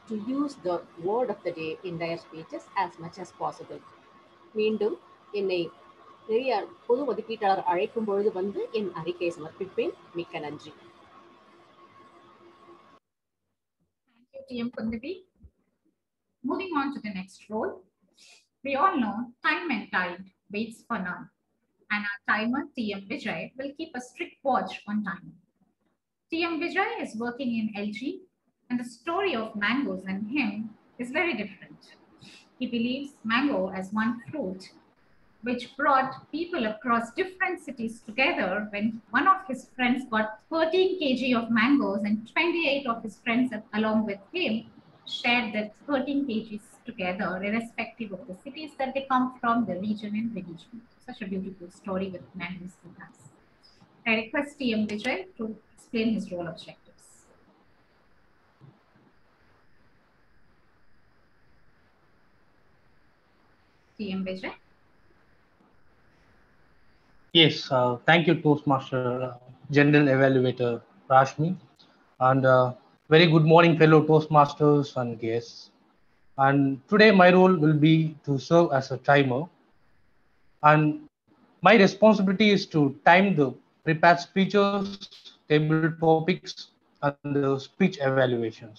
to use the word of the day in their speeches as much as possible. மீண்டும் என்னை நிறைய பொது மதிப்பீட்டாளர் அழைக்கும் பொழுது வந்து என் அறிக்கையை சமர்ப்பிப்பேன். மிக்க நன்றி. Thank you, TM Kundavi. Moving on to the next role. We all know time and tide waits for none. And our timer, TM Vijay, will keep a strict watch on time. TM Vijay is working in LG, and the story of mangoes and him is very different. He believes mango as one fruit, which brought people across different cities together when one of his friends got 13 kg of mangoes and 28 of his friends along with him shared that 13 kgs together, irrespective of the cities that they come from, the region and religion. Such a beautiful story with mangoes with us. I request TM Vijay to explain his role objectives. TM Vijay. Yes, thank you, Toastmaster General Evaluator Rashmi, and very good morning, fellow Toastmasters and guests. And today my role will be to serve as a timer, and my responsibility is to time the prepared speeches, table topics, and the speech evaluations.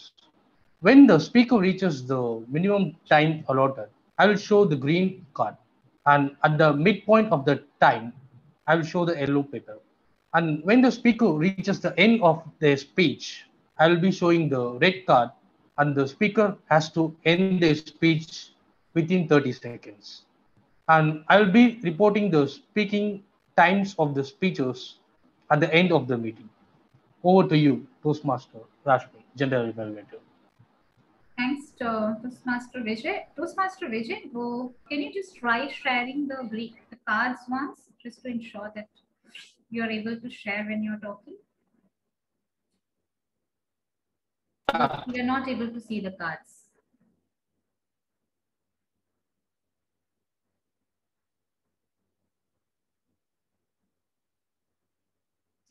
When the speaker reaches the minimum time allotted, I will show the green card, and at the midpoint of the time, I will show the yellow paper. And when the speaker reaches the end of their speech, I will be showing the red card, and the speaker has to end their speech within 30 seconds. And I will be reporting the speaking times of the speeches at the end of the meeting. Over to you, Toastmaster Rashmi, General Evaluator. Thanks to Toastmaster Vijay. Toastmaster Vijay, can you just try sharing the cards once, just to ensure that you're able to share when you're talking? You're not able to see the cards.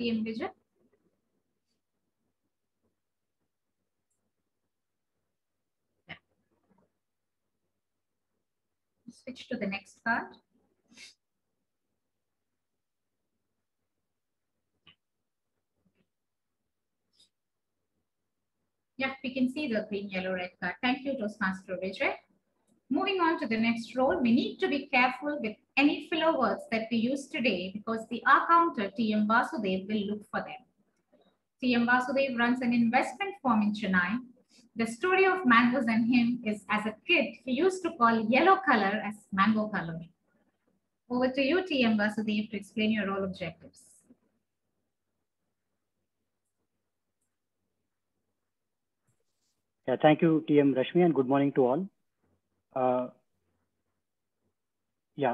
TM Vijay. Switch to the next card. Yeah, we can see the green, yellow, red card. Thank you, Toastmaster Vijay. Moving on to the next role, we need to be careful with any filler words that we use today because the R counter, TM Vasudev, will look for them. TM Vasudev runs an investment firm in Chennai. The story of mangoes and him is, as a kid, he used to call yellow color as mango color. Over to you, TM Vasudev, to explain your role objectives. Yeah, thank you, TM Rashmi, and good morning to all.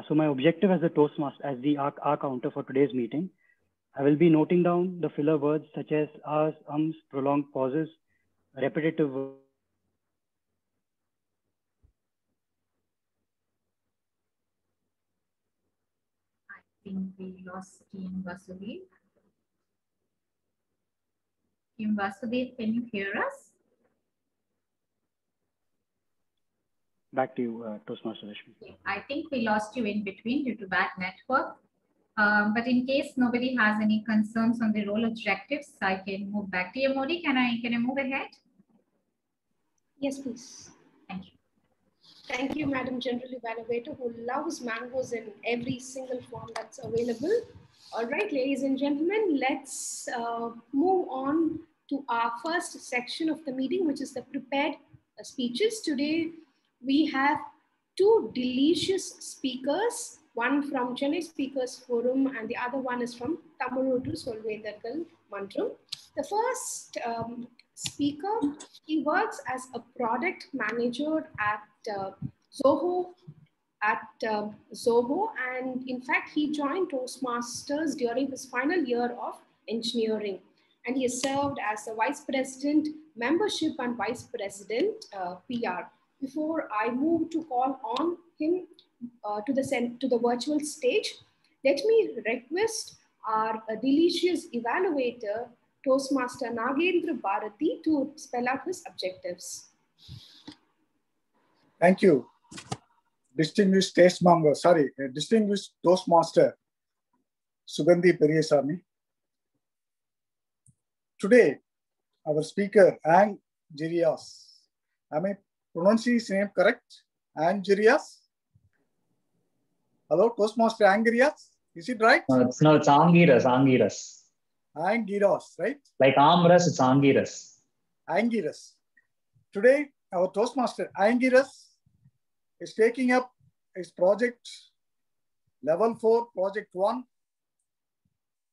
So my objective as the Toastmaster, as the R counter for today's meeting, I will be noting down the filler words such as ahs, ums, prolonged pauses, repetitive words. I think we lost TM Vasudev. TM Vasudev, can you hear us? Back to you, Toastmaster Rashmi. I think we lost you in between due to bad network. But in case nobody has any concerns on the role objectives, I can move back. TM Modi, can I move ahead? Yes, please. Thank you. Thank you, Madam General Evaluator, who loves mangoes in every single form that's available. All right, ladies and gentlemen, let's move on to our first section of the meeting, which is the prepared speeches. Today, we have two delicious speakers, one from Chennai Speakers Forum and the other one is from Tamilodu Solvedargal Mantram. The first speaker, he works as a product manager at Zoho, and in fact, he joined Toastmasters during his final year of engineering. And he has served as a Vice President, Membership and Vice President, PR. Before I move to call on him to the virtual stage, let me request our delicious evaluator, Toastmaster Nagendra Bharati, to spell out his objectives. Thank you, distinguished Toastmaster Sugandhi Periyasamy. Today, our speaker, Angirias. Am I pronouncing his name correct? Angirias? Hello, Toastmaster Angirias? Is it right? No, it's Angiras. Angiras, right? Like Amras, it's Angiras. Angiras. Today, our Toastmaster Angiras is taking up his project, level 4, project 1,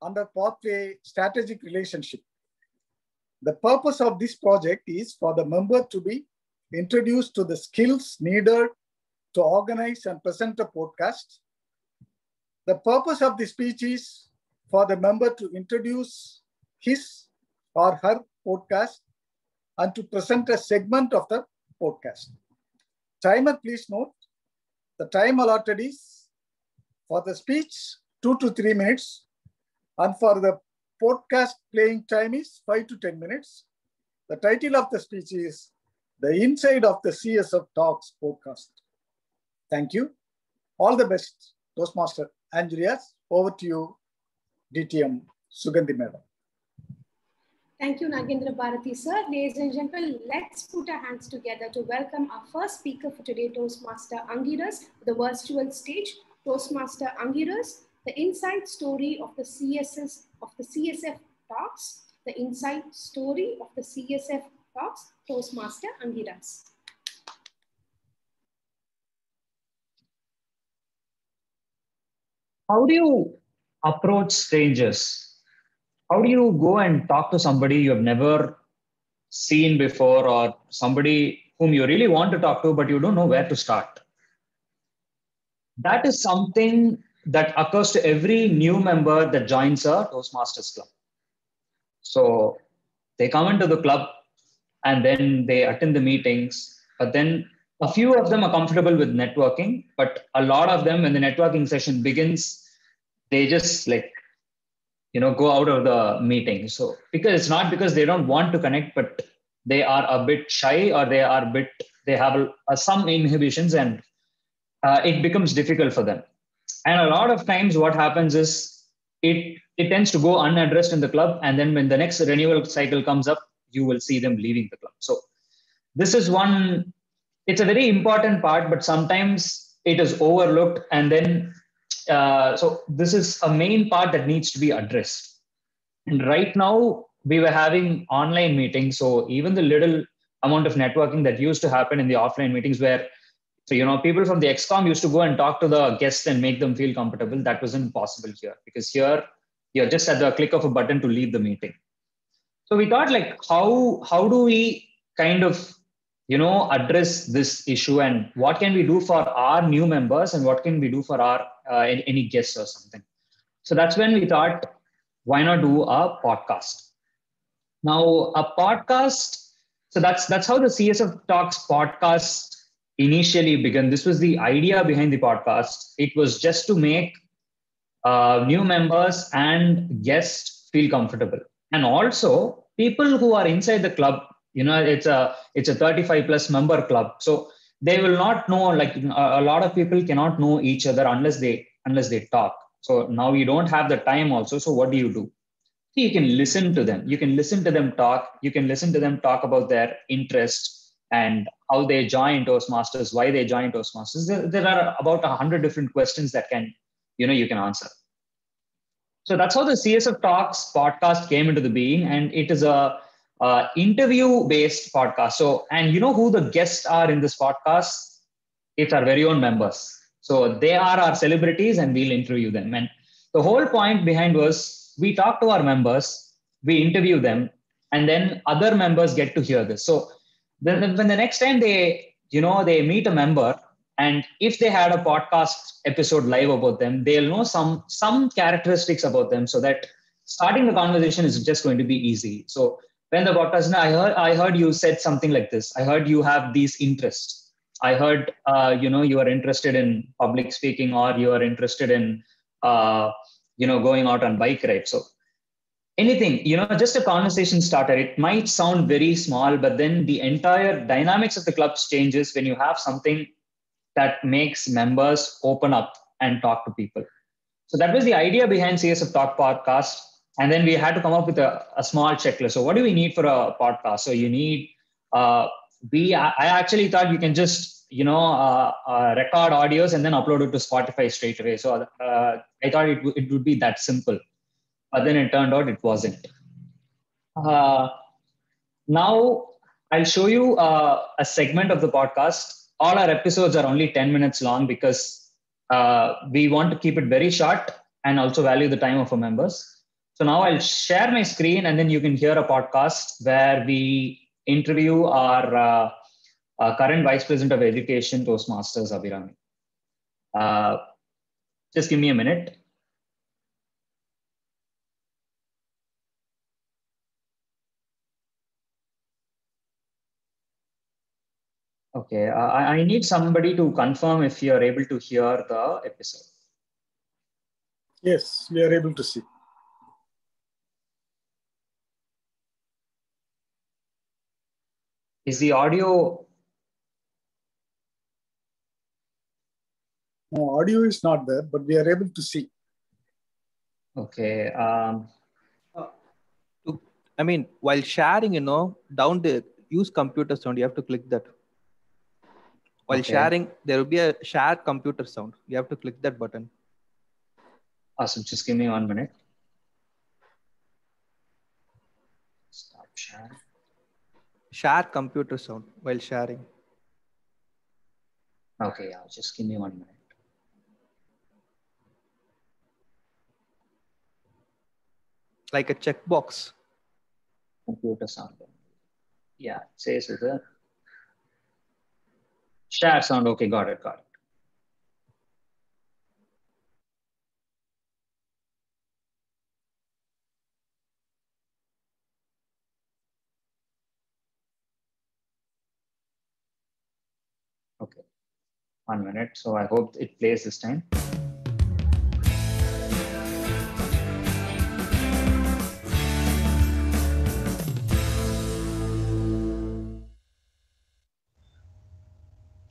under pathway strategic relationship. The purpose of this project is for the member to be introduced to the skills needed to organize and present a podcast. The purpose of the speech is for the member to introduce his or her podcast and to present a segment of the podcast. Timer, please note, the time allotted is for the speech 2 to 3 minutes, and for the podcast playing time is 5 to 10 minutes. The title of the speech is The Inside of the CSF Talks podcast. Thank you. All the best, Toastmaster Andreas. Over to you, DTM Sugandhi Madam. Thank you, Nagendra Bharati sir. Ladies and gentlemen, let's put our hands together to welcome our first speaker for today, Toastmaster Angiras, the virtual stage. Toastmaster Angiras, the inside story of the CSF Talks, the inside story of the CSF Talks, Toastmaster Angiras. How do you approach strangers? How do you go and talk to somebody you have never seen before, or somebody whom you really want to talk to, but you don't know where to start? That is something that occurs to every new member that joins a Toastmasters club. So they come into the club and then they attend the meetings, but then a few of them are comfortable with networking, but a lot of them, when the networking session begins, they just go out of the meeting. So because it's not because they don't want to connect, but they are a bit shy, or they have some inhibitions, and it becomes difficult for them. And a lot of times what happens is it tends to go unaddressed in the club. And then when the next renewal cycle comes up, you will see them leaving the club. So this is it's a very important part, but sometimes it is overlooked. And then, so this is a main part that needs to be addressed. And right now we were having online meetings. So even the little amount of networking that used to happen in the offline meetings where, people from the XCOM used to go and talk to the guests and make them feel comfortable. That wasn't possible here, because here you're just at the click of a button to leave the meeting. So we thought, how do we kind of, address this issue, and what can we do for our new members, and what can we do for our any guests or something? So that's when we thought, why not do a podcast? Now, a podcast. So that's how the CSF Talks podcast initially began. This was the idea behind the podcast. It was just to make new members and guests feel comfortable, and also people who are inside the club. It's a 35 plus member club, so they will not know. A lot of people cannot know each other unless they talk. So now you don't have the time also. So what do? So you can listen to them. You can listen to them talk. You can listen to them talk about their interests and how they join Toastmasters, why they join Toastmasters. There are about 100 different questions that you can answer. So that's how the CSF Talks podcast came into the being, and it is a interview-based podcast. So, and who the guests are in this podcast? It's our very own members. So they are our celebrities, and we'll interview them. And the whole point behind was we talk to our members, we interview them, and then other members get to hear this. So then when the next time they meet a member, and if they had a podcast episode live about them, they'll know some characteristics about them, so that starting the conversation is just going to be easy. So when the podcast, I heard you said something like this. I heard you have these interests. I heard you are interested in public speaking, or you are interested in going out on bike rides. So anything, just a conversation starter. It might sound very small, but then the entire dynamics of the clubs changes when you have something that makes members open up and talk to people. So that was the idea behind CSF Talk podcast. And then we had to come up with a small checklist. So what do we need for a podcast? So you need, I actually thought you can just, record audios and then upload it to Spotify straight away. So I thought it would be that simple. But then it turned out it wasn't. Now I'll show you a segment of the podcast. All our episodes are only 10 minutes long because we want to keep it very short and also value the time of our members. So now I'll share my screen and then you can hear a podcast where we interview our current Vice President of Education, Toastmasters, Abhirami. Just give me a minute. Okay, I need somebody to confirm if you're able to hear the episode. Yes, we are able to see. Is the audio? No, audio is not there, but we are able to see. Okay. I mean, while sharing, down there, use computer sound. You have to click that. While sharing, there will be a share computer sound. You have to click that button. Awesome. Just give me 1 minute. Stop share. Share computer sound while sharing. Okay, yeah. Just give me 1 minute. Like a checkbox. Computer sound. Yeah, it says it's a share sound. Okay, got it. Okay, 1 minute. So I hope it plays this time.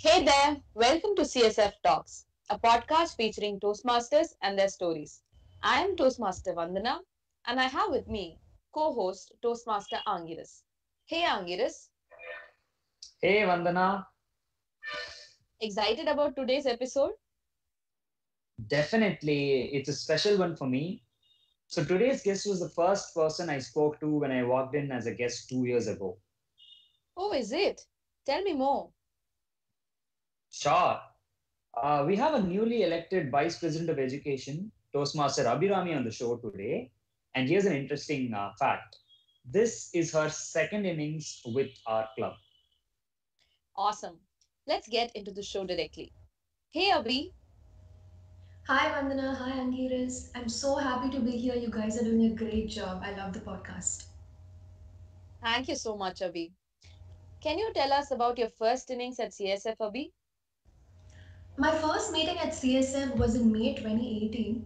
Hey there, welcome to CSF Talks, a podcast featuring Toastmasters and their stories. I am Toastmaster Vandana and I have with me co-host Toastmaster Angiras. Hey Angiras. Hey Vandana. Excited about today's episode? Definitely, it's a special one for me. So today's guest was the first person I spoke to when I walked in as a guest 2 years ago. Oh, is it? Tell me more. Sure. We have a newly elected Vice President of Education, Toastmaster Abhirami, on the show today. And here's an interesting fact. This is her second innings with our club. Awesome. Let's get into the show directly. Hey Abhi. Hi Vandana, hi Angiras. I'm so happy to be here. You guys are doing a great job. I love the podcast. Thank you so much, Abhi. Can you tell us about your first innings at CSF, Abhi? My first meeting at CSF was in May 2018.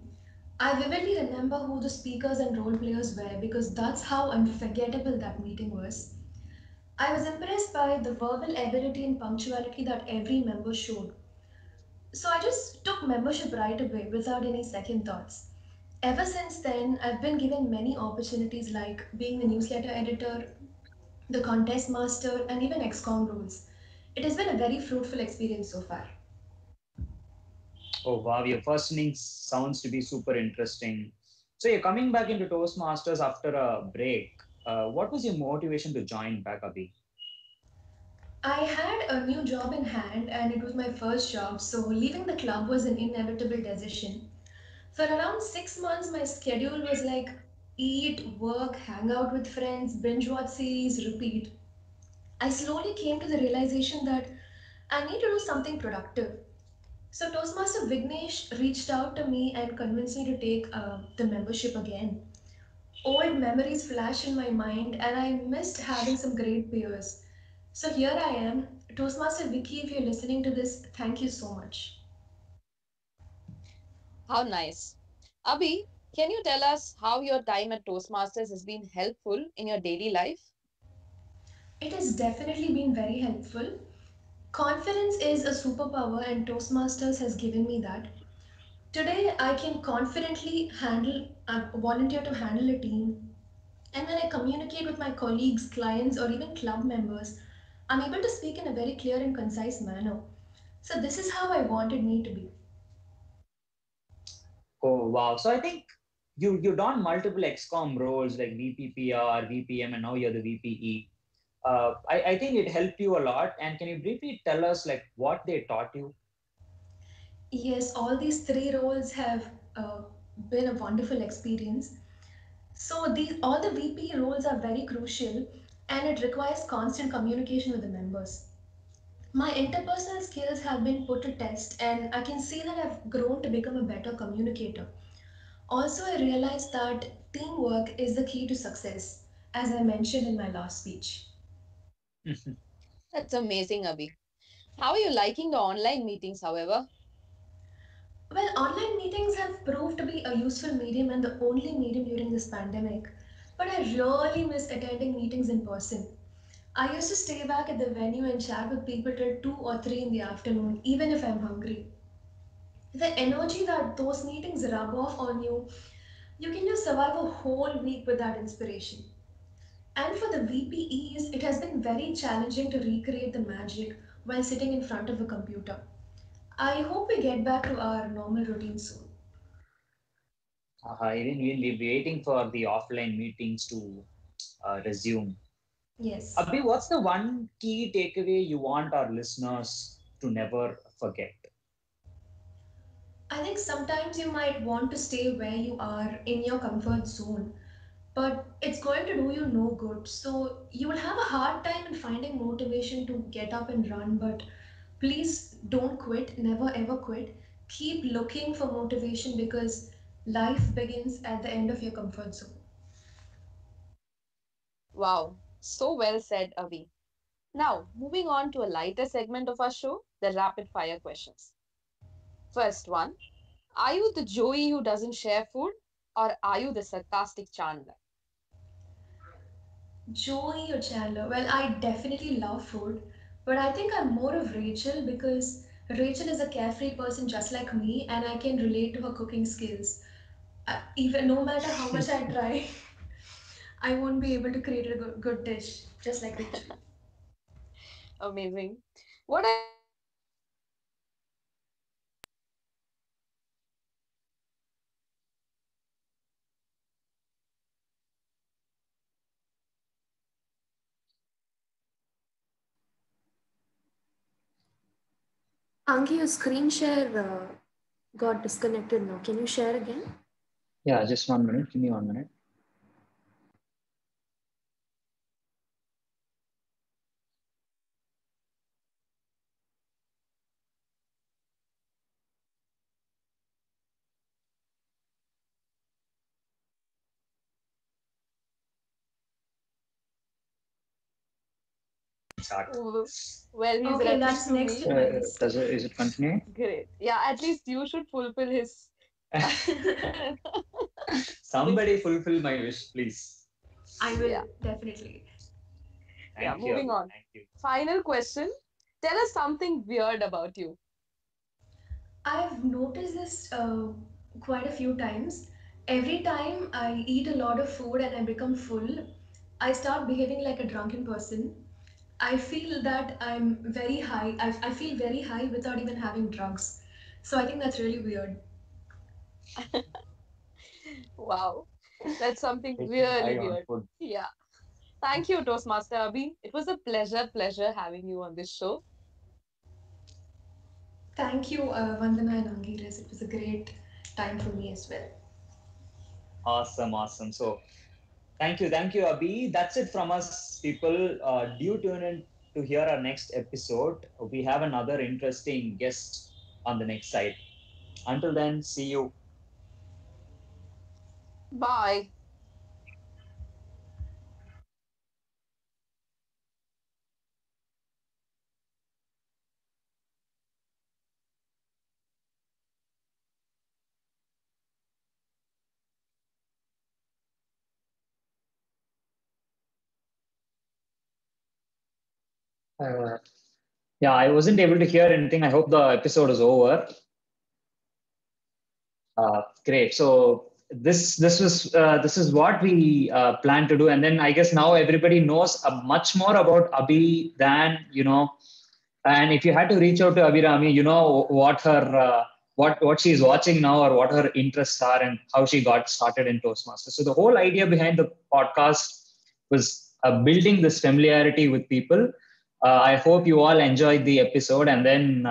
I vividly remember who the speakers and role players were because that's how unforgettable that meeting was. I was impressed by the verbal ability and punctuality that every member showed. So I just took membership right away without any second thoughts. Ever since then, I've been given many opportunities like being the newsletter editor, the contest master, and even XCOM rules. It has been a very fruitful experience so far. Oh, wow. Your first innings sounds to be super interesting. So you're coming back into Toastmasters after a break. What was your motivation to join back, Abhi? I had a new job in hand and it was my first job, so leaving the club was an inevitable decision. For around 6 months, my schedule was like eat, work, hang out with friends, binge watch series, repeat. I slowly came to the realization that I need to do something productive. So Toastmaster Vignesh reached out to me and convinced me to take the membership again. Old memories flashed in my mind and I missed having some great peers. So here I am. Toastmaster Vicky, if you're listening to this, thank you so much. How nice. Abhi, Can you tell us how your time at Toastmasters has been helpful in your daily life? It has definitely been very helpful. Confidence is a superpower, and Toastmasters has given me that. Today, I can confidently volunteer to handle a team. And when I communicate with my colleagues, clients, or even club members, I'm able to speak in a very clear and concise manner. So, this is how I wanted me to be. Oh wow! So I think you done multiple XCOM roles like VPPR, VPM, and now you're the VPE. I think it helped you a lot. And can you briefly tell us like what they taught you? Yes, all these three roles have been a wonderful experience. So these all the VP roles are very crucial, and it requires constant communication with the members. My interpersonal skills have been put to test, and I can see that I've grown to become a better communicator. Also, I realized that teamwork is the key to success, as I mentioned in my last speech. That's amazing, Abhi. How are you liking the online meetings, however? Well, online meetings have proved to be a useful medium and the only medium during this pandemic. But I really miss attending meetings in person. I used to stay back at the venue and chat with people till 2 or 3 in the afternoon, even if I'm hungry. The energy that those meetings rub off on you, you can just survive a whole week with that inspiration. And for the VPEs, it has been very challenging to recreate the magic while sitting in front of a computer. I hope we get back to our normal routine soon. Even we'll be waiting for the offline meetings to resume. Yes. Abhi, what's the one key takeaway you want our listeners to never forget? I think sometimes you might want to stay where you are in your comfort zone, but it's going to do you no good. So you will have a hard time in finding motivation to get up and run, but please don't quit, never ever quit. Keep looking for motivation because life begins at the end of your comfort zone. Wow, so well said, Abhi. Now, moving on to a lighter segment of our show, the rapid fire questions. First one, are you the Joey who doesn't share food, or are you the sarcastic Chandler? Joey or Chandler? Well, I definitely love food, but I think I'm more of Rachel because Rachel is a carefree person just like me, and I can relate to her cooking skills. Even no matter how much I try, I won't be able to create a good dish just like Rachel. Amazing. What are Anki, your screen share got disconnected now. Can you share again? Yeah, just 1 minute. Give me 1 minute. Start. well, he's Okay, referring that's to next me. in my list. Is it continuing? Great. Yeah, at least you should fulfill his. Somebody fulfill my wish, please. I Yeah, will definitely. yeah. Thank you, Moving Abhi. on. Thank you. Final question. Tell us something weird about you. I've noticed this quite a few times. Every time I eat a lot of food and I become full, I start behaving like a drunken person. I feel that I'm very high. I feel very high without even having drugs. So I think that's really weird. Wow, that's something Taking really high on weird. food. Yeah. Thank you, Toastmaster Abhi. It was a pleasure having you on this show. Thank you, Vandana and Angiras. It was a great time for me as well. Awesome, awesome. So thank you, Abhi. That's it from us, people. Do tune in to hear our next episode. We have another interesting guest on the next side. Until then, see you. Bye. Yeah, I wasn't able to hear anything. I hope the episode is over. Great. So this is what we plan to do, and then I guess now everybody knows much more about Abhi than And if you had to reach out to Abhirami, what her what she's watching now or what her interests are and how she got started in Toastmasters. So the whole idea behind the podcast was building this familiarity with people. I hope you all enjoyed the episode, and then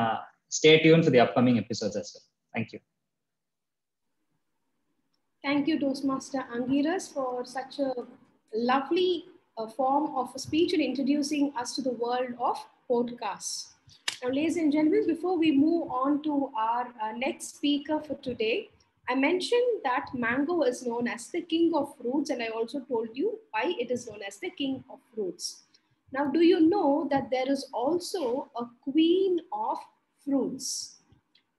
stay tuned for the upcoming episodes as well. Thank you. Thank you, Toastmaster Angiras, for such a lovely form of a speech and introducing us to the world of podcasts. Now, ladies and gentlemen, before we move on to our next speaker for today, I mentioned that mango is known as the king of fruits, and I also told you why it is known as the king of fruits. Now, do you know that there is also a queen of fruits?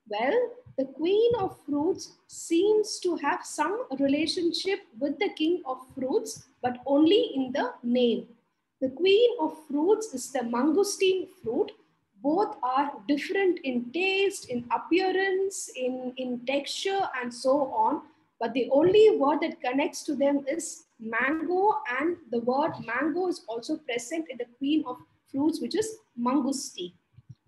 Well, the queen of fruits seems to have some relationship with the king of fruits, but only in the name. The queen of fruits is the mangosteen fruit. Both are different in taste, in appearance, in texture, and so on. But the only word that connects to them is mango, and the word mango is also present in the queen of fruits, which is mangosteen.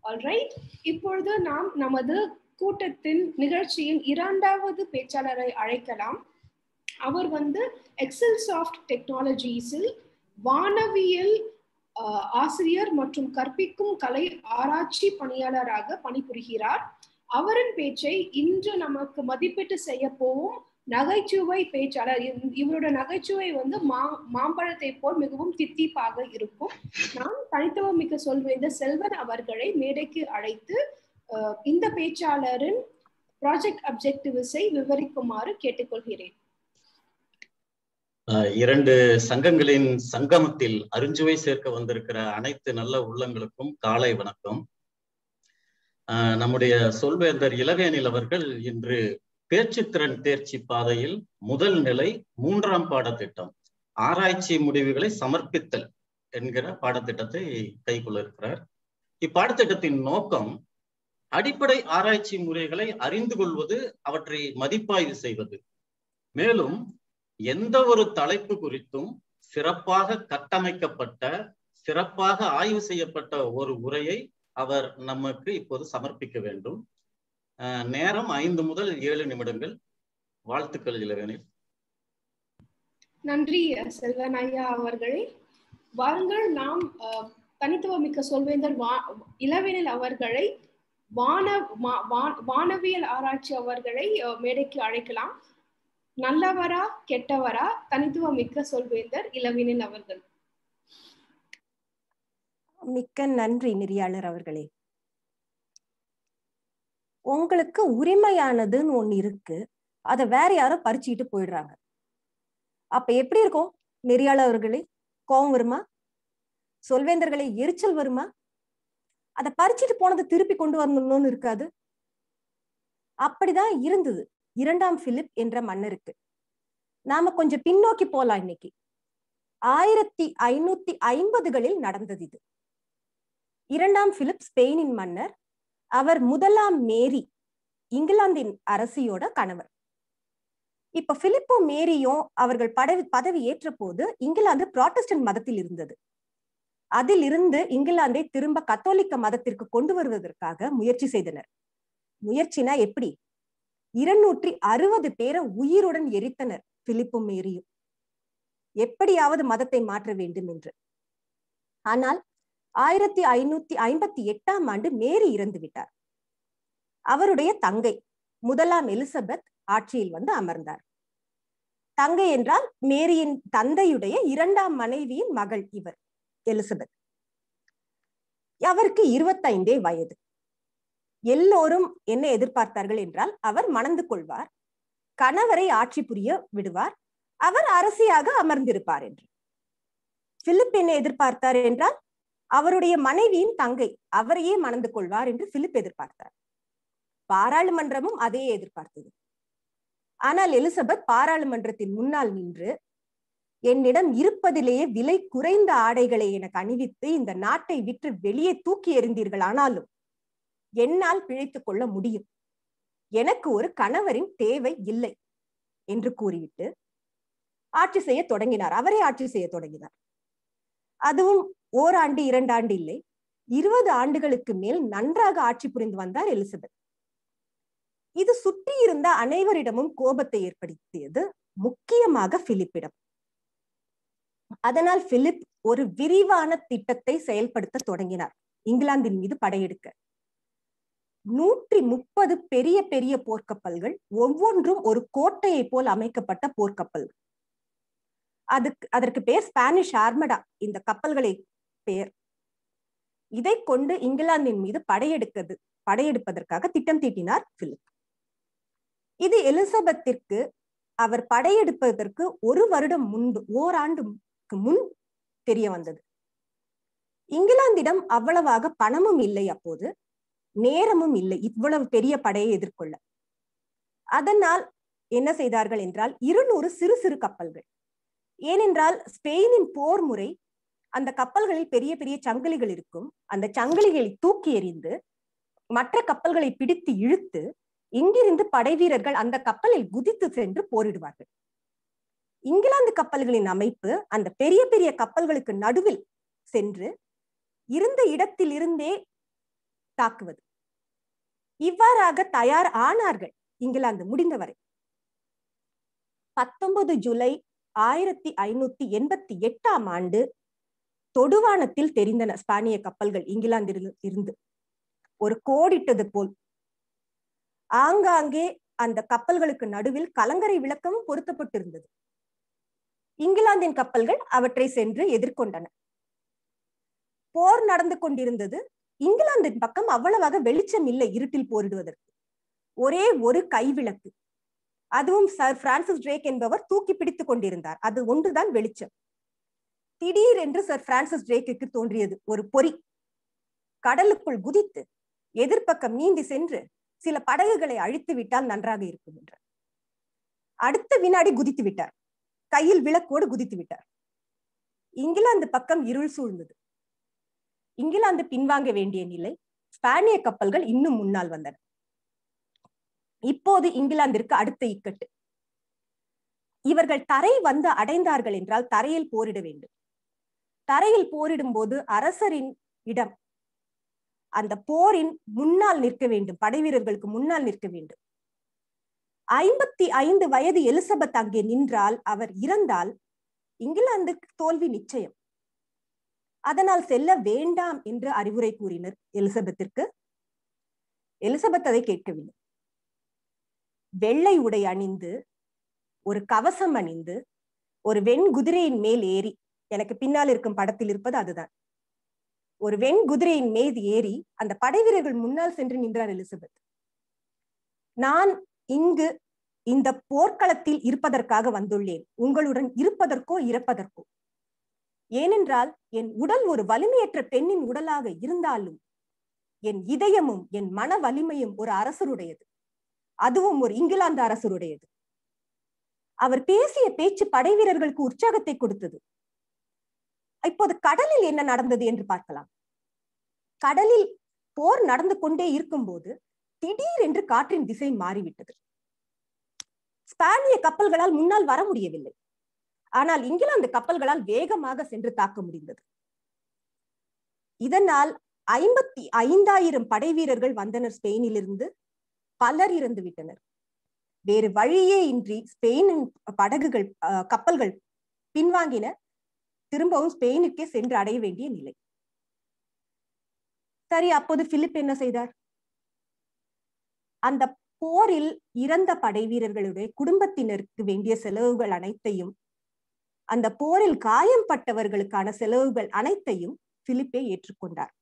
All right. இப்பொழுது நாம் நமது கூட்டத்தின் நிகழ்ச்சியின் இரண்டாவது பேச்சாளரை அழைக்கலாம். அவர் XL soft டெக்னாலஜிஸில் வானவியல் ஆசிரியர் மற்றும் கற்பிக்கும் கலை ஆராய்ச்சி பணியாளராக பணிபுரிகிறார். அவரின் பேச்சை இன்று நமக்கு மதிப்பீட்டு செய்ய போவும் நகைச்சுவை பேச்சாளர். இவரோட நகைச்சுவை மாம்பழத்தை போல் மிகவும் தித்திப்பாக இருக்கும். நான் தனித்துவம் மிக்க சொல்வேந்தர் செல்வன் அவர்களை மேடைக்கு அழைத்து இந்த பேச்சாளரின் ப்ராஜெக்ட் அப்ஜெக்டிவ்ஸை விவரிக்குமாறு கேட்டுக்கொள்கிறேன். இரண்டு சங்கங்களின் சங்கமத்தில் அருஞ்சுவை சேர்க்க வந்திருக்கிற அனைத்து நல்ல உள்ளங்களுக்கும் காலை வணக்கம். நம்முடைய சொல்வேந்தர் இளவேனில் அவர்கள் இன்று பேச்சுத்திறன் தேர்ச்சி பாதையில் முதல் நிலை 3ஆம் பாடத்திட்டம் ஆராய்ச்சி முடிவுகளை சமர்ப்பித்தல் என்கிற பாடத்திட்டத்தை கைக்கொள்ள இருக்கிறார். இப்பாடத்திட்டத்தின் நோக்கம் அடிப்படை ஆராய்ச்சி முறைகளை அறிந்து கொள்வது, அவற்றை மதிப்பாய்வு செய்வது. மேலும் எந்த ஒரு தலைப்பு குறித்தும் சிறப்பாக கட்டமைக்கப்பட்ட, சிறப்பாக ஆய்வு செய்யப்பட்ட ஒரு உரையை அவர் நமக்கு இப்போது சமர்ப்பிக்க வேண்டும். நேரம் 5 முதல் 7 நிமிடங்கள். வாழ்த்துக்கள் இளவேனில். நன்றி செல்வன் ஐயா அவர்களே. வாருங்கள், நாம் தனித்துவமிக்க சொல்வேந்தர் இளவேனில் அவர்களை வானவியல் ஆராய்ச்சி அவர்களை மேடைக்கு அழைக்கலாம். நல்லவரா கெட்டவரா தனித்துவமிக்க சொல்வேந்தர் இளவேனில் அவர்கள். மிக்க நன்றி நெறியாளர் அவர்களே. உங்களுக்கு உரிமையானதுன்னு ஒண்ணு இருக்கு, அதை வேற யாரும் பறிச்சுக்கிட்டு போயிடுறாங்க. அப்ப எப்படி இருக்கும் நெறியாளர் அவர்களே? கோபம் வருமா? சொல்வேந்தர்களை எரிச்சல் வருமா? அதை பறிச்சுட்டு போனதை திருப்பி கொண்டு வரணும்னு இருக்காது. அப்படிதான் இருந்தது 2ஆம் பிலிப் என்ற மன்னருக்கு. நாம கொஞ்சம் பின்னோக்கி போலாம். இன்னைக்கு 1550களில் நடந்தது இது. 2ஆம் பிலிப் ஸ்பெயினின் மன்னர். அவர் 1ஆம் மேரி இங்கிலாந்தின் அரசியோட கணவர். இப்ப பிலிப்பும் மேரியும் அவர்கள் பதவி ஏற்ற போது இங்கிலாந்து புராட்டஸ்டன்ட் மதத்தில் இருந்தது. அதில் இருந்து இங்கிலாந்தை திரும்ப கத்தோலிக்க மதத்திற்கு கொண்டு வருவதற்காக முயற்சி செய்தனர். முயற்சினா எப்படி? 260 பேரை உயிருடன் எரித்தனர் பிலிப்பும் மேரியும், எப்படியாவது மதத்தை மாற்ற வேண்டும் என்று. ஆனால் 1558ஆம் ஆண்டு மேரி இறந்து விட்டார். அவருடைய தங்கை 1ஆம் எலிசபெத் ஆட்சியில் அமர்ந்தார். தங்கை என்றால் மேரியின் தந்தையுடைய 2ஆம் மனைவியின் மகள் இவர் எலிசபெத். அவருக்கு 25 வயது. எல்லோரும் என்ன எதிர்பார்த்தார்கள் என்றால், அவர் மணந்து கொள்வார், கணவரை ஆட்சி புரிய விடுவார், அவர் அரசியாக அமர்ந்திருப்பார் என்று. பிலிப் என்ன எதிர்பார்த்தார் என்றால், அவருடைய மனைவியின் தங்கை அவரையே மணந்து கொள்வார் என்று பிலிப் எதிர்பார்த்தார். பாராளுமன்றமும் அதையே எதிர்பார்த்தது. ஆனால் எலிசபெத் பாராளுமன்றத்தின் முன்னால் நின்று என்னிடம் இருப்பதிலேயே விலை குறைந்த ஆடைகளை எனக்கு அணிவித்து இந்த நாட்டை விற்று வெளியே தூக்கி எறிந்தீர்கள். ஆனாலும் என்னால் பிழைத்துக் கொள்ள முடியும். எனக்கு ஒரு கணவரின் தேவை இல்லை என்று கூறிவிட்டு ஆட்சி செய்ய தொடங்கினார். அவரே ஆட்சி செய்ய தொடங்கினார். அதுவும் ஓராண்டு 2 ஆண்டு இல்லை, 20 ஆண்டுகளுக்கு மேல் நன்றாக ஆட்சி புரிந்து வந்தார் எலிசபெத். இது சுற்றி இருந்த அனைவரிடமும் கோபத்தை ஏற்படுத்தியது, முக்கியமாக பிலிப்பிடம். அதனால் பிலிப் ஒரு விரிவான திட்டத்தை செயல்படுத்த தொடங்கினார். இங்கிலாந்தின் மீது படையெடுக்க 130 பெரிய பெரிய போர்க்கப்பல்கள், ஒவ்வொன்றும் ஒரு கோட்டையை போல் அமைக்கப்பட்ட போர்க்கப்பல்கள். அதற்கு பெயர் ஸ்பானிஷ் ஆர்மடா, இந்த கப்பல்களை பெயர். இதை கொண்டு இங்கிலாந்தின் மீது படையெடுப்பதற்காக திட்டம் தீட்டினார் பிலிப். இது எலிசபெத்திற்கு அவர் படையெடுப்பதற்கு 1 வருடம் முன்பு, ஓராண்டுக்கு முன் தெரிய வந்தது. இங்கிலாந்திடம் அவ்வளவாக பணமும் இல்லை, அப்போது நேரமும் இல்லை இவ்வளவு பெரிய படையை எதிர்கொள்ள. அதனால் என்ன செய்தார்கள் என்றால் 200 சிறு சிறு கப்பல்கள். ஏனென்றால் ஸ்பெயினின் போர் முறை, அந்த கப்பல்களில் பெரிய பெரிய சங்கிலிகள் இருக்கும். அந்த சங்கிலிகளை தூக்கி எறிந்து மற்ற கப்பல்களை பிடித்து இழுத்து இங்கிருந்து படை வீரர்கள் அந்த கப்பலில் குதித்து சென்று போரிடுவார்கள். இங்கிலாந்து கப்பல்களின் அமைப்பு அந்த பெரிய பெரிய கப்பல்களுக்கு நடுவில் சென்று இருந்த இடத்தில் இருந்தே தாக்குவது. இவ்வாறாக தயார் ஆனார்கள் இங்கிலாந்து முடிந்தவரை. 19 ஜூலை 1588ஆம் ஆண்டு தொடுவானத்தில் தெரிந்தன ஸ்பானிய கப்பல்கள் இங்கிலாந்தில் இருந்து ஒரு கோடிட்டது போல். ஆங்காங்கே அந்த கப்பல்களுக்கு நடுவில் கலங்கரை விளக்கமும் பொருத்தப்பட்டிருந்தது. இங்கிலாந்தின் கப்பல்கள் அவற்றை சென்று எதிர்கொண்டன. போர் நடந்து கொண்டிருந்தது. இங்கிலாந்தின் பக்கம் அவ்வளவாக வெளிச்சம் இல்லை இருட்டில் போரிடுவதற்கு. ஒரே ஒரு கைவிளக்கு, அதுவும் சர் பிரான்சிஸ் டிரேக் என்பவர் தூக்கி பிடித்துக் கொண்டிருந்தார். அது ஒன்றுதான் வெளிச்சம். திடீரென்று சர் பிரான்சிஸ் டிரேக்கு தோன்றியது ஒரு பொறி. கடலுக்குள் குதித்து எதிர்ப்பக்கம் நீந்தி சென்று சில படகுகளை அழித்து விட்டால் நன்றாக இருக்கும் என்றார். அடுத்த வினாடி குதித்து விட்டார். கையில் விளக்கோடு குதித்து விட்டார். இங்கிலாந்து பக்கம் இருள் சூழ்ந்தது. இங்கிலாந்து பின்வாங்க வேண்டிய நிலை. ஸ்பானிய கப்பல்கள் இன்னும் முன்னால் வந்தன. இப்போது இங்கிலாந்திற்கு அடுத்த இக்கட்டு. இவர்கள் தரை வந்து அடைந்தார்கள் என்றால் தரையில் போரிட வேண்டும். தரையில் போரிடும் போது அரசரின் இடம் அந்த போரின் முன்னால் நிற்க வேண்டும், படை வீரர்களுக்கு முன்னால் நிற்க வேண்டும். 55 வயது எலிசபெத் அங்கே நின்றால், அவர் இறந்தால் இங்கிலாந்துக்கு தோல்வி நிச்சயம். அதனால் செல்ல வேண்டாம் என்று அறிவுரை கூறினர் எலிசபெத்திற்கு. எலிசபெத் அதை கேட்கவில்லை. வெள்ளை உடை அணிந்து, ஒரு கவசம் அணிந்து, ஒரு வெண்குதிரையின் மேல் ஏறி, எனக்கு பின்னால் இருக்கும் படத்தில் இருப்பது அதுதான், ஒரு வெண்குதிரையின் மேல் ஏறி அந்த படை வீரர்கள் முன்னால் சென்று நின்றார் எலிசபெத். நான் இங்கு இந்த போர்க்களத்தில் இருப்பதற்காக வந்துள்ளேன், உங்களுடன் இருப்பதற்கோ இறப்பதற்கோ. ஏனென்றால் என் உடல் ஒரு வலிமையற்ற பெண்ணின் உடலாக இருந்தாலும் என் இதயமும் என் மன வலிமையும் ஒரு அரசருடையது, அதுவும் ஒரு இங்கிலாந்து அரசருடையது. அவர் பேசிய பேச்சு படை வீரர்களுக்கு உற்சாகத்தை கொடுத்தது. இப்போது கடலில் என்ன நடந்தது என்று பார்க்கலாம். கடலில் போர் நடந்து கொண்டே இருக்கும் போது திடீரென்று காற்றின் திசை மாறிவிட்டது. ஸ்பானிய கப்பல்களால் முன்னால் வர முடியவில்லை. ஆனால் இங்கிலாந்து கப்பல்களால் வேகமாக சென்று தாக்க முடிந்தது. இதனால் 55,000 படை வீரர்கள் வந்தனர் ஸ்பெயினிலிருந்து. பலர் இறந்து விட்டனர். வேறு வழியே இன்றி ஸ்பெயினின் கப்பல்கள் பின்வாங்கின. திரும்பவும் ஸ்பெயினுக்கே சென்று அடைய வேண்டிய நிலை. சரி, அப்போது பிலிப் என்ன செய்தார்? அந்த போரில் இறந்த படை வீரர்களுடைய குடும்பத்தினருக்கு வேண்டிய செலவுகள் அனைத்தையும், அந்த போரில் காயம்பட்டவர்களுக்கான செலவுகள் அனைத்தையும் பிலிப்பே ஏற்றுக்கொண்டார்.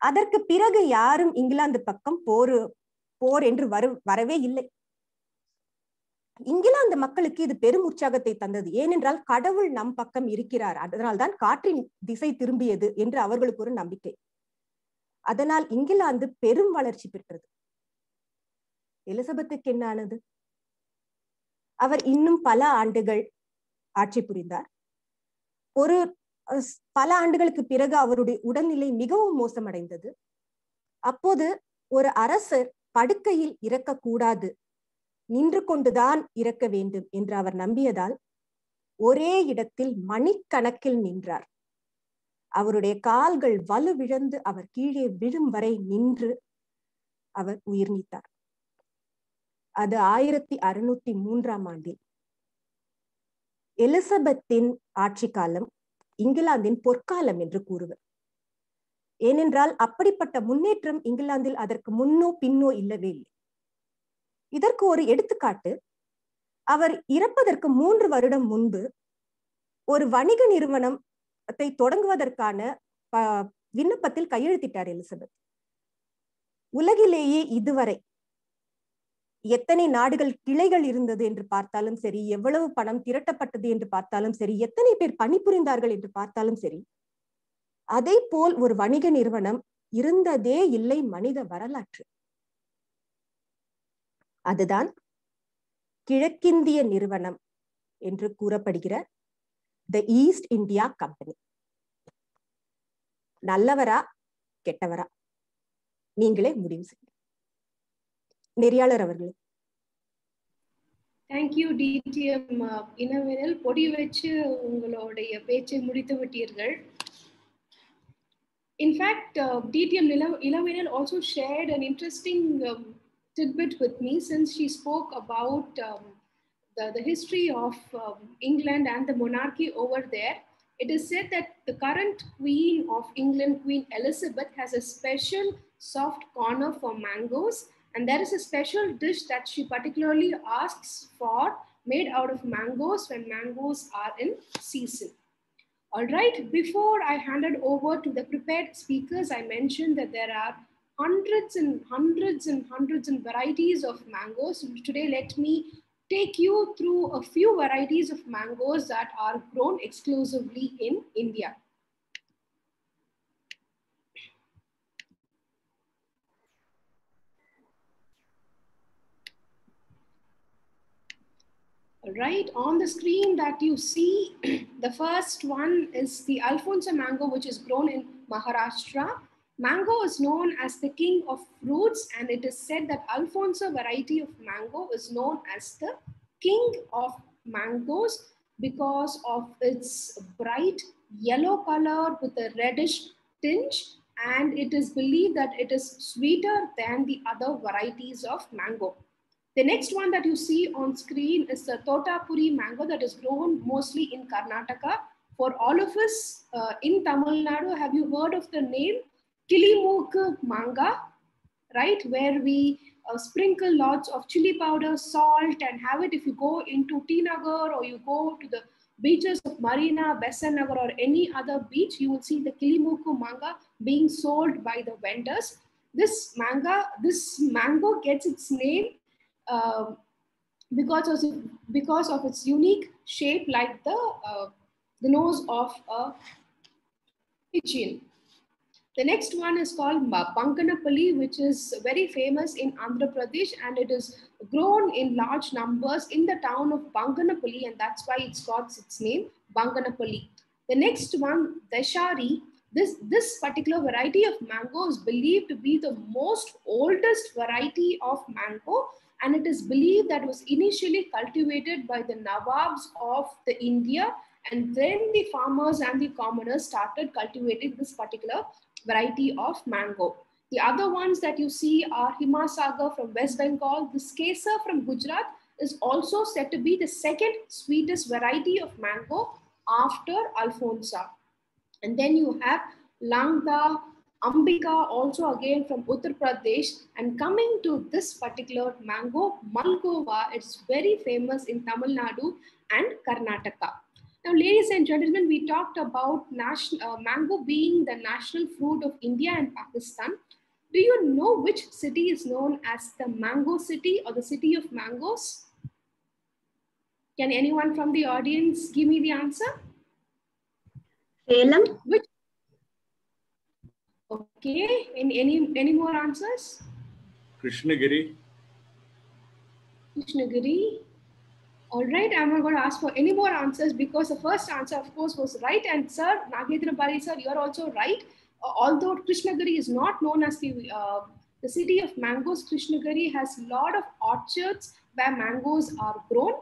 அதற்கு பிறகு யாரும் இங்கிலாந்து பக்கம் போர் என்று வரவே இல்லை. இங்கிலாந்து மக்களுக்கு இது பெரும் உற்சாகத்தை தந்தது. ஏனென்றால் கடவுள் நம் பக்கம் இருக்கிறார், அதனால்தான் காற்றின் திசை திரும்பியது என்று அவர்களுக்கு ஒரு நம்பிக்கை. அதனால் இங்கிலாந்து பெரும் வளர்ச்சி பெற்றது. எலிசபெத்துக்கு என்ன ஆனது? அவர் இன்னும் பல ஆண்டுகள் ஆட்சி புரிந்தார். ஒரு பல ஆண்டுகளுக்கு பிறகு அவருடைய உடல்நிலை மிகவும் மோசமடைந்தது. அப்போது ஒரு அரசர் படுக்கையில் இறக்கக்கூடாது, நின்று கொண்டுதான் இறக்க வேண்டும் என்று அவர் நம்பியதால் ஒரே இடத்தில் மணிக்கணக்கில் நின்றார். அவருடைய கால்கள் வலுவிழந்து அவர் கீழே விழும் வரை நின்று அவர் உயிர் நீத்தார். அது 1603ஆம் ஆண்டில். எலிசபெத்தின் ஆட்சி காலம் இங்கிலாந்தின் பொற்காலம் என்று கூறுவர். ஏனென்றால் அப்படிப்பட்ட முன்னேற்றம் இங்கிலாந்தில் அதற்கு முன்னோ பின்னோ இல்லவே இல்லை. இதற்கு ஒரு எடுத்துக்காட்டு, அவர் இறப்பதற்கு 3 வருடம் முன்பு ஒரு வணிக நிறுவனத்தை தொடங்குவதற்கான விண்ணப்பத்தில் கையெழுத்திட்டார் எலிசபெத். உலகிலேயே இதுவரை எத்தனை நாடுகள் கிளைகள் இருந்தது என்று பார்த்தாலும் சரி, எவ்வளவு பணம் திரட்டப்பட்டது என்று பார்த்தாலும் சரி, எத்தனை பேர் பணிபுரிந்தார்கள் என்று பார்த்தாலும் சரி, அதே போல் ஒரு வணிக நிறுவனம் இருந்ததே இல்லை மனித வரலாற்று. அதுதான் கிழக்கிந்திய நிறுவனம் என்று கூறப்படுகிற தி ஈஸ்ட் இந்தியா கம்பெனி. நல்லவரா கெட்டவரா நீங்களே முடிவு செய்யுங்க. நெறியாளர் அவர்களே. தேங்க்யூ டிடிஎம் இனவேனல். பொடி வச்சு உங்களுடைய பேச்சை முடித்து விட்டீர்கள். In fact, DTM Ilavenal also shared an interesting tidbit with me, since she spoke about the history of England and the monarchy over there. It is said that the current Queen of England, Queen Elizabeth, has a special soft corner for mangoes, and there is a special dish that she particularly asks for, made out of mangoes when mangoes are in season. All right, before I handed over to the prepared speakers, I mentioned that there are hundreds and varieties of mangoes. Today, let me take you through a few varieties of mangoes that are grown exclusively in India. Right on the screen that you see, the first one is the Alfonso mango, which is grown in Maharashtra. Mango is known as the king of fruits, and it is said that Alfonso variety of mango is known as the king of mangoes because of its bright yellow color with a reddish tinge, and it is believed that it is sweeter than the other varieties of mango. The next one that you see on screen is the Totapuri mango that is grown mostly in Karnataka. For all of us in Tamil Nadu, have you heard of the name Kilimuk manga, right? Where we sprinkle lots of chili powder, salt, and have it. If you go into T Nagar or you go to the beaches of Marina, Besant Nagar, or any other beach, you will see the Kilimuku manga being sold by the vendors. This mango gets its name because of its unique shape, like the nose of a pigeon. The next one is called Banganapalli, which is very famous in Andhra Pradesh, and it is grown in large numbers in the town of Banganapalli, and that's why it's got its name, Banganapalli. The next one, Dashari. This particular variety of mango is believed to be the most oldest variety of mango, and it is believed that it was initially cultivated by the Nawabs of the India, and then the farmers and the commoners started cultivating this particular variety of mango. The other ones that you see are Himasagar from West Bengal. This Kesar from Gujarat is also said to be the second sweetest variety of mango after Alfonso. And then you have Langda, Ambika, also again from Uttar Pradesh. And coming to this particular mango, Malgova, it's very famous in Tamil Nadu and Karnataka. Now, ladies and gentlemen, we talked about mango being the national fruit of India and Pakistan. Do you know which city is known as the Mango City or the City of Mangoes? Can anyone from the audience give me the answer? Salem. Which? Okay. Any more answers? Krishnagiri. Krishnagiri. All right, I'm not going to ask for any more answers because the first answer, of course, was right. And sir, Nagendra Bari sir, you're also right. Although Krishnagiri is not known as the city of mangoes, Krishnagiri has a lot of orchards where mangoes are grown.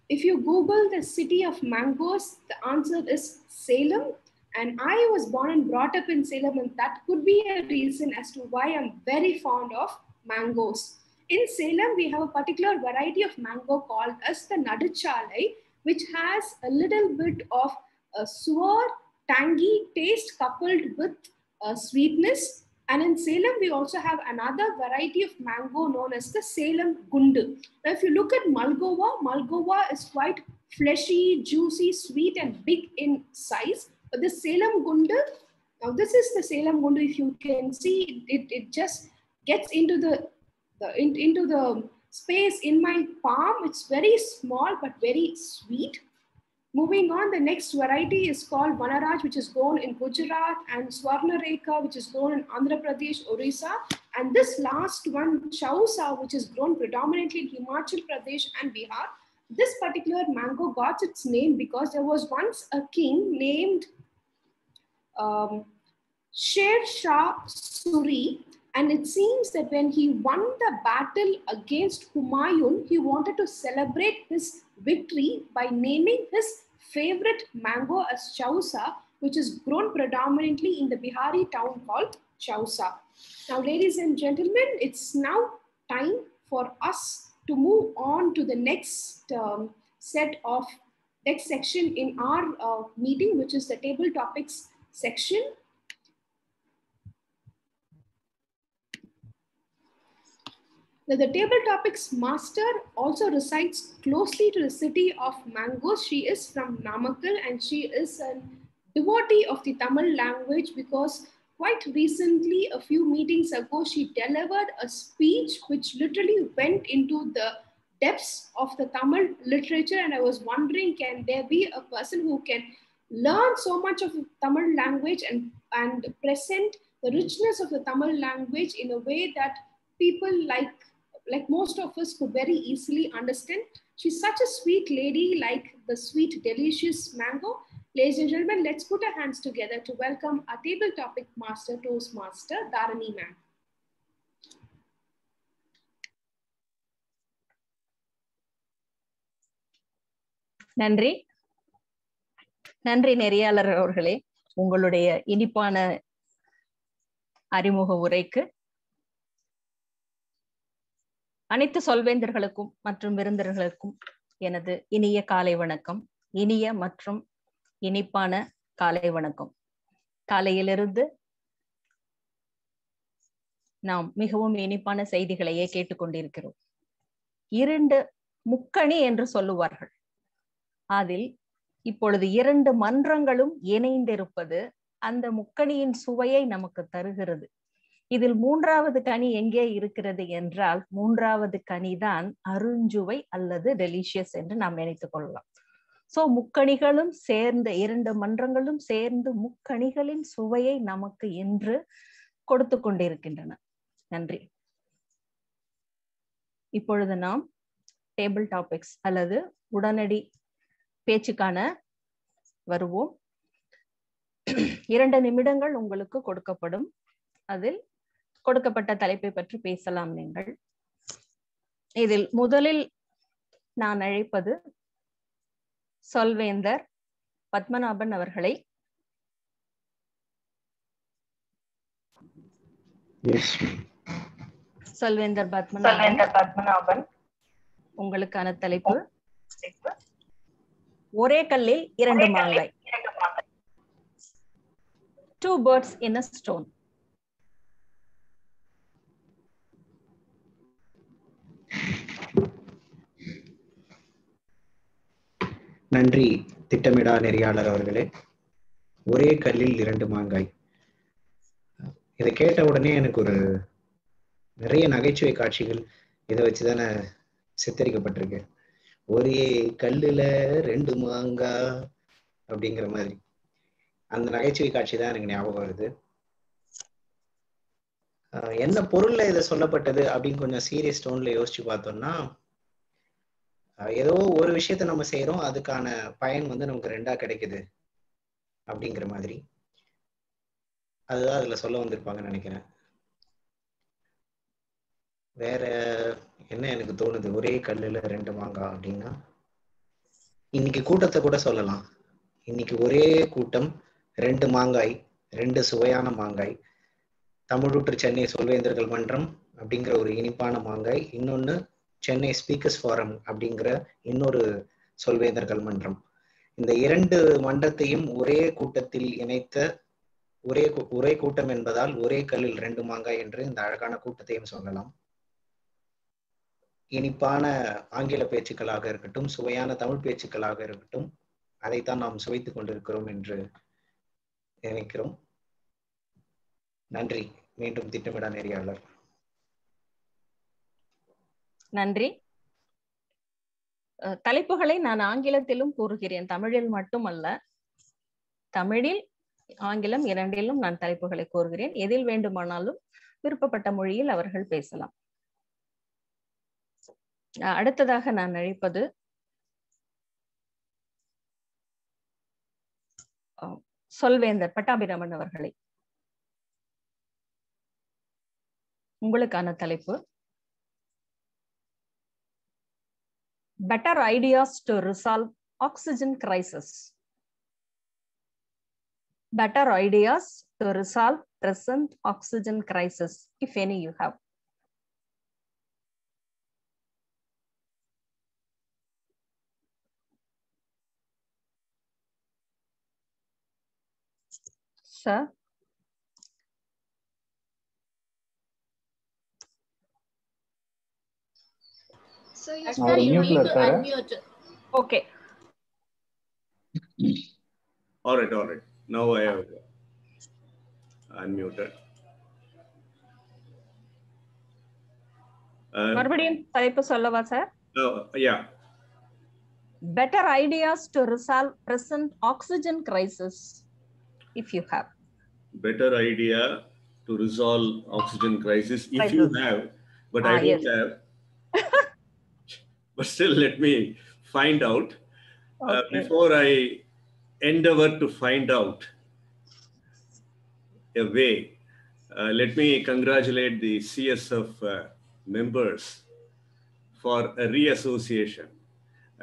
If you Google the city of mangoes, the answer is Salem. And I was born and brought up in Salem, and that could be a reason as to why I'm very fond of mangoes. In Salem, we have a particular variety of mango called as the Naduchalai, which has a little bit of a sour, tangy taste coupled with sweetness. And in Salem, we also have another variety of mango known as the Salem Gundu. Now, if you look at Malgova, Malgova is quite fleshy, juicy, sweet, and big in size. But the Salem Gundu, now this is the Salem Gundu. If you can see, it just gets into the space in my palm. It's very small but very sweet. Moving on, the next variety is called Vanaraj, which is grown in Gujarat, and Swarnareka, which is grown in Andhra Pradesh, Orissa. And this last one, Chausa, which is grown predominantly in Himachal Pradesh and Bihar. This particular mango got its name because there was once a king named Sher Shah Suri. And it seems that when he won the battle against Humayun, he wanted to celebrate his victory by naming his favorite mango as Chausa, which is grown predominantly in the Bihari town called Chausa. Now, ladies and gentlemen, it's now time for us to move on to the next next section in our meeting, which is the table topics section. Now, the table topics master also resides closely to the city of mangoes. She is from Namakkal and she is a devotee of the Tamil language because quite recently, a few meetings ago, she delivered a speech which literally went into the depths of the Tamil literature. And I was wondering, can there be a person who can learn so much of the Tamil language and present the richness of the Tamil language in a way that people like most of us could very easily understand? She's such a sweet lady, like the sweet, delicious mango. Ladies and gentlemen, let's put our hands together to welcome our table topic master, Toastmaster, Dharani ma'am. நன்றி நன்றி நெறியாளர் அவர்களே, உங்களுடைய இனிப்பான அறிமுக உரைக்கு. அனைத்து சொல்வேந்தர்களுக்கும் மற்றும் விருந்தினர்களுக்கும் எனது இனிய காலை வணக்கம். இனிய மற்றும் இனிப்பான காலை வணக்கம். காலையிலிருந்து நாம் மிகவும் இனிப்பான செய்திகளையே கேட்டுக்கொண்டிருக்கிறோம். 2 முக்கணி என்று சொல்லுவார்கள். அதில் இப்பொழுது 2 மன்றங்களும் இணைந்திருப்பது அந்த முக்கணியின் சுவையை நமக்கு தருகிறது. இதில் 3வது கனி எங்கே இருக்கிறது என்றால், 3வது கனிதான் அருஞ்சுவை அல்லது டெலிஷியஸ் என்று நாம் நினைத்துக் கொள்ளலாம். சோ முக்கணிகளும் சேர்ந்து, 2 மன்றங்களும் சேர்ந்து முக்கணிகளின் சுவையை நமக்கு இன்று கொடுத்து கொண்டிருக்கின்றன. நன்றி. இப்பொழுது நாம் டேபிள் டாபிக்ஸ் அல்லது உடனடி பேச்சுக்கான வருவோம். 2 நிமிடங்கள் உங்களுக்கு கொடுக்கப்படும். அதில் கொடுக்கப்பட்ட தலைப்பை பற்றி பேசலாம் நீங்கள். இதில் முதலில் நான் அழைப்பது சொல்வேந்தர் பத்மநாபன் அவர்களை. சொல்வேந்தர் பத்மநாபன், உங்களுக்கான தலைப்பு ஒரே கல்லில் 2 மாங்காய். 2 birds in a stone. நன்றி திட்டமிடா நெறியாளர் அவர்களே. ஒரே கல்லில் 2 மாங்காய். இதை கேட்ட உடனே எனக்கு ஒரு நிறைய நகைச்சுவை காட்சிகள் இதை வச்சுதானே சித்தரிக்கப்பட்டிருக்கு. ஒரே கல்லுல 2 மாங்காய் அப்படிங்கிற மாதிரி அந்த நகைச்சுவை காட்சி தான் எனக்கு ஞாபகம் வருது. என்ன பொருள்ல இதை சொல்லப்பட்டது அப்படின்னு கொஞ்சம் சீரியஸ் டோன்ல யோசிச்சு பார்த்தோம்னா, ஏதோ ஒரு விஷயத்த நம்ம செய்யறோம், அதுக்கான பயன் வந்து நமக்கு 2ஆ கிடைக்குது அப்படிங்கிற மாதிரி. அதுதான் அதுல சொல்ல வந்திருப்பாங்கன்னு நினைக்கிறேன். வேற என்ன எனக்கு தோணுது, ஒரே கல்லுல 2 மாங்காய் அப்படின்னா, இன்னைக்கு கூட்டத்தை கூட சொல்லலாம். இன்னைக்கு ஒரே கூட்டம், 2 மாங்காய், 2 சுவையான மாங்காய். தமிழூற்று சென்னை சொல்வேந்தர்கள் மன்றம் அப்படிங்கிற ஒரு இனிப்பான மாங்காய், இன்னொன்னு சென்னை ஸ்பீக்கர்ஸ் ஃபாரம் அப்படிங்கிற இன்னொரு சொல்வேந்தர்கள் மன்றம். இந்த 2 மன்றத்தையும் ஒரே கூட்டத்தில் இணைத்த ஒரே கூட்டம் என்பதால் ஒரே கல்லில் 2 மாங்காய் என்று இந்த அழகான கூட்டத்தையும் சொல்லலாம். இனிப்பான ஆங்கில பேச்சுக்களாக இருக்கட்டும், சுவையான தமிழ் பேச்சுக்களாக இருக்கட்டும், அதைத்தான் நாம் சுவைத்துக் கொண்டிருக்கிறோம் என்று நினைக்கிறோம். நன்றி. மீண்டும் திட்டமிடா நெறியாளர். நன்றி. தலைப்புகளை நான் ஆங்கிலத்திலும் கூறுகிறேன், தமிழில் மட்டுமல்ல. தமிழில் ஆங்கிலம் இரண்டிலும் நான் தலைப்புகளை கூறுகிறேன். எதில் வேண்டுமானாலும் விருப்பப்பட்ட மொழியில் அவர்கள் பேசலாம். அடுத்ததாக நான் அழைப்பது சொல்வேந்தர் பட்டாபிராமன் அவர்களை. உங்களுக்கான தலைப்பு better ideas to resolve oxygen crisis. Better ideas to resolve present oxygen crisis, if any you have. Sir. So you need to unmute. Okay. All right. Now I have unmuted. மறுபடியும் தலைப்பு சொல்லவா sir? Yeah. Better ideas to resolve present oxygen crisis, if you have. Better idea to resolve oxygen crisis, if you have, but I don't have. But still, let me find out. Before I endeavor to find out a way, let me congratulate the CSF members for a reassociation.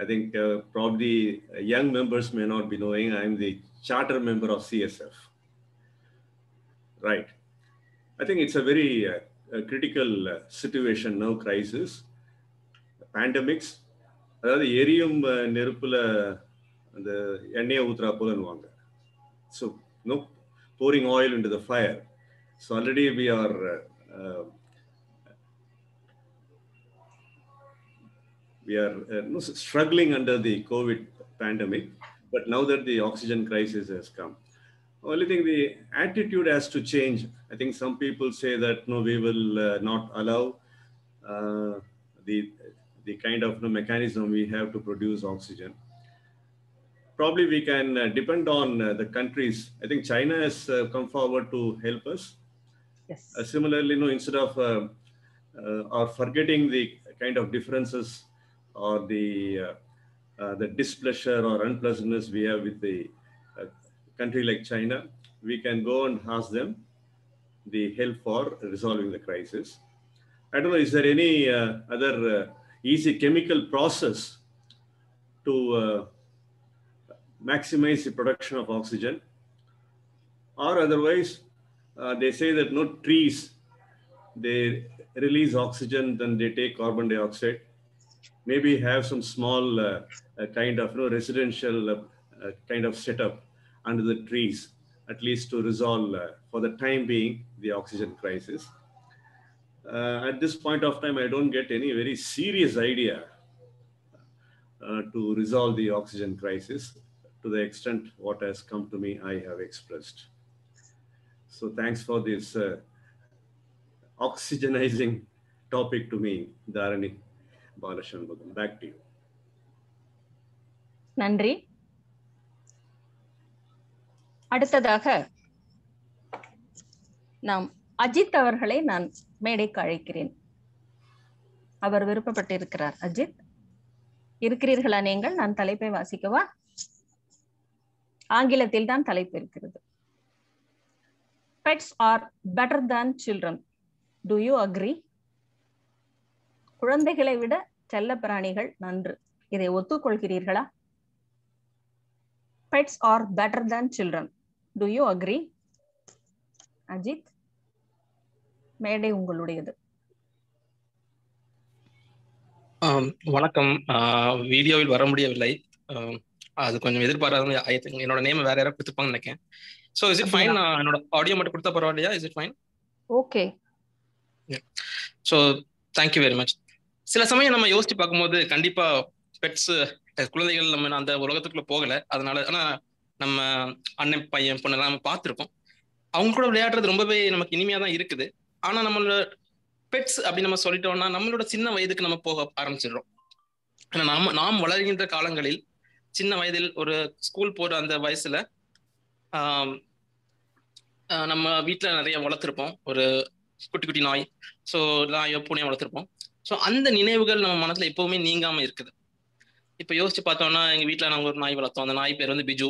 I think probably young members may not be knowing, I'm the charter member of CSF. Right. I think it's a very critical situation now, crisis. Pandemics, அதாவது எரியும் நெருப்புல அந்த எண்ணெயை ஊத்துறா போலன்னுவாங்க. So no pouring oil into the fire. So already we are struggling under the COVID pandemic, but now that the oxygen crisis has come, only thing, the attitude has to change. I think some people say that no, we will not allow the kind of mechanism we have to produce oxygen. Probably we can depend on the countries. I think China has come forward to help us. Yes. Similarly, instead of or forgetting the kind of differences or the displeasure or unpleasantness we have with the country like China, we can go and ask them the help for resolving the crisis. I don't know, is there any other easy chemical process to maximize the production of oxygen? Or otherwise, they say that no trees, they release oxygen, then they take carbon dioxide. Maybe have some small kind of residential kind of setup under the trees, at least to resolve for the time being the oxygen crisis. At this point of time, I don't get any very serious idea to resolve the oxygen crisis. To the extent what has come to me, I have expressed. So thanks for this oxygenizing topic to me, Dharani Balashanmugam. Back to you. நன்றி. அடுத்ததாக நாம் அஜித் அவர்களை நான் மேடைக்கு அழைக்கிறேன். அவர் விருப்பப்பட்டிருக்கிறார். அஜித், இருக்கிறீர்களா நீங்கள்? நான் தலைப்பை வாசிக்கவா? ஆங்கிலத்தில் தான் தலைப்பு இருக்கிறது. Pets are better than children. Do you agree? குழந்தைகளை விட செல்ல பிராணிகள் நன்று. இதை ஒத்துக்கொள்கிறீர்களா? Pets are better than children. Do you agree? Ajith, மேடை உங்களுடையது. வணக்கம். வீடியோவில் வர முடியவில்லை. அது கொஞ்சம் எதிர்பாராத. ஐ திங்க் என்னோட நேம் வேற யாராவது கொடுத்துருப்பாங்கன்னு நினைக்கிறேன். So is it fine? என்னோட ஆடியோ மட்டும் கொடுத்தா பரவாயில்லையா? Is it fine? Okay. So thank you very much. சில சமயம் நம்ம யோசிச்சு பார்க்கும்போது கண்டிப்பா பெட்ஸ், குழந்தைகள் நம்ம அந்த உலகத்துக்குள்ள போகலை. அதனால ஆனால் நம்ம அண்ணன் பையன் பொண்ணெல்லாம் நம்ம பார்த்துருக்கோம். அவங்க கூட விளையாடுறது ரொம்பவே நமக்கு இனிமையா தான் இருக்குது. ஆனா நம்மளோட பெட்ஸ் அப்படி நம்ம சொல்லிட்டோம்னா நம்மளோட சின்ன வயதுக்கு நம்ம போக ஆரம்பிச்சிடுறோம். ஆனா நாம் வளர்கின்ற காலங்களில் சின்ன வயதில் ஒரு ஸ்கூல் போற அந்த வயசுல நம்ம வீட்டில் நிறைய வளர்த்துருப்போம். ஒரு குட்டி குட்டி நாய், ஸோ நாயோ பூனையோ வளர்த்துருப்போம். ஸோ அந்த நினைவுகள் நம்ம மனசுல எப்பவுமே நீங்காம இருக்குது. இப்போ யோசிச்சு பார்த்தோம்னா எங்க வீட்டில் நாங்கள் ஒரு நாய் வளர்த்தோம். அந்த நாய் பேர் வந்து பிஜு.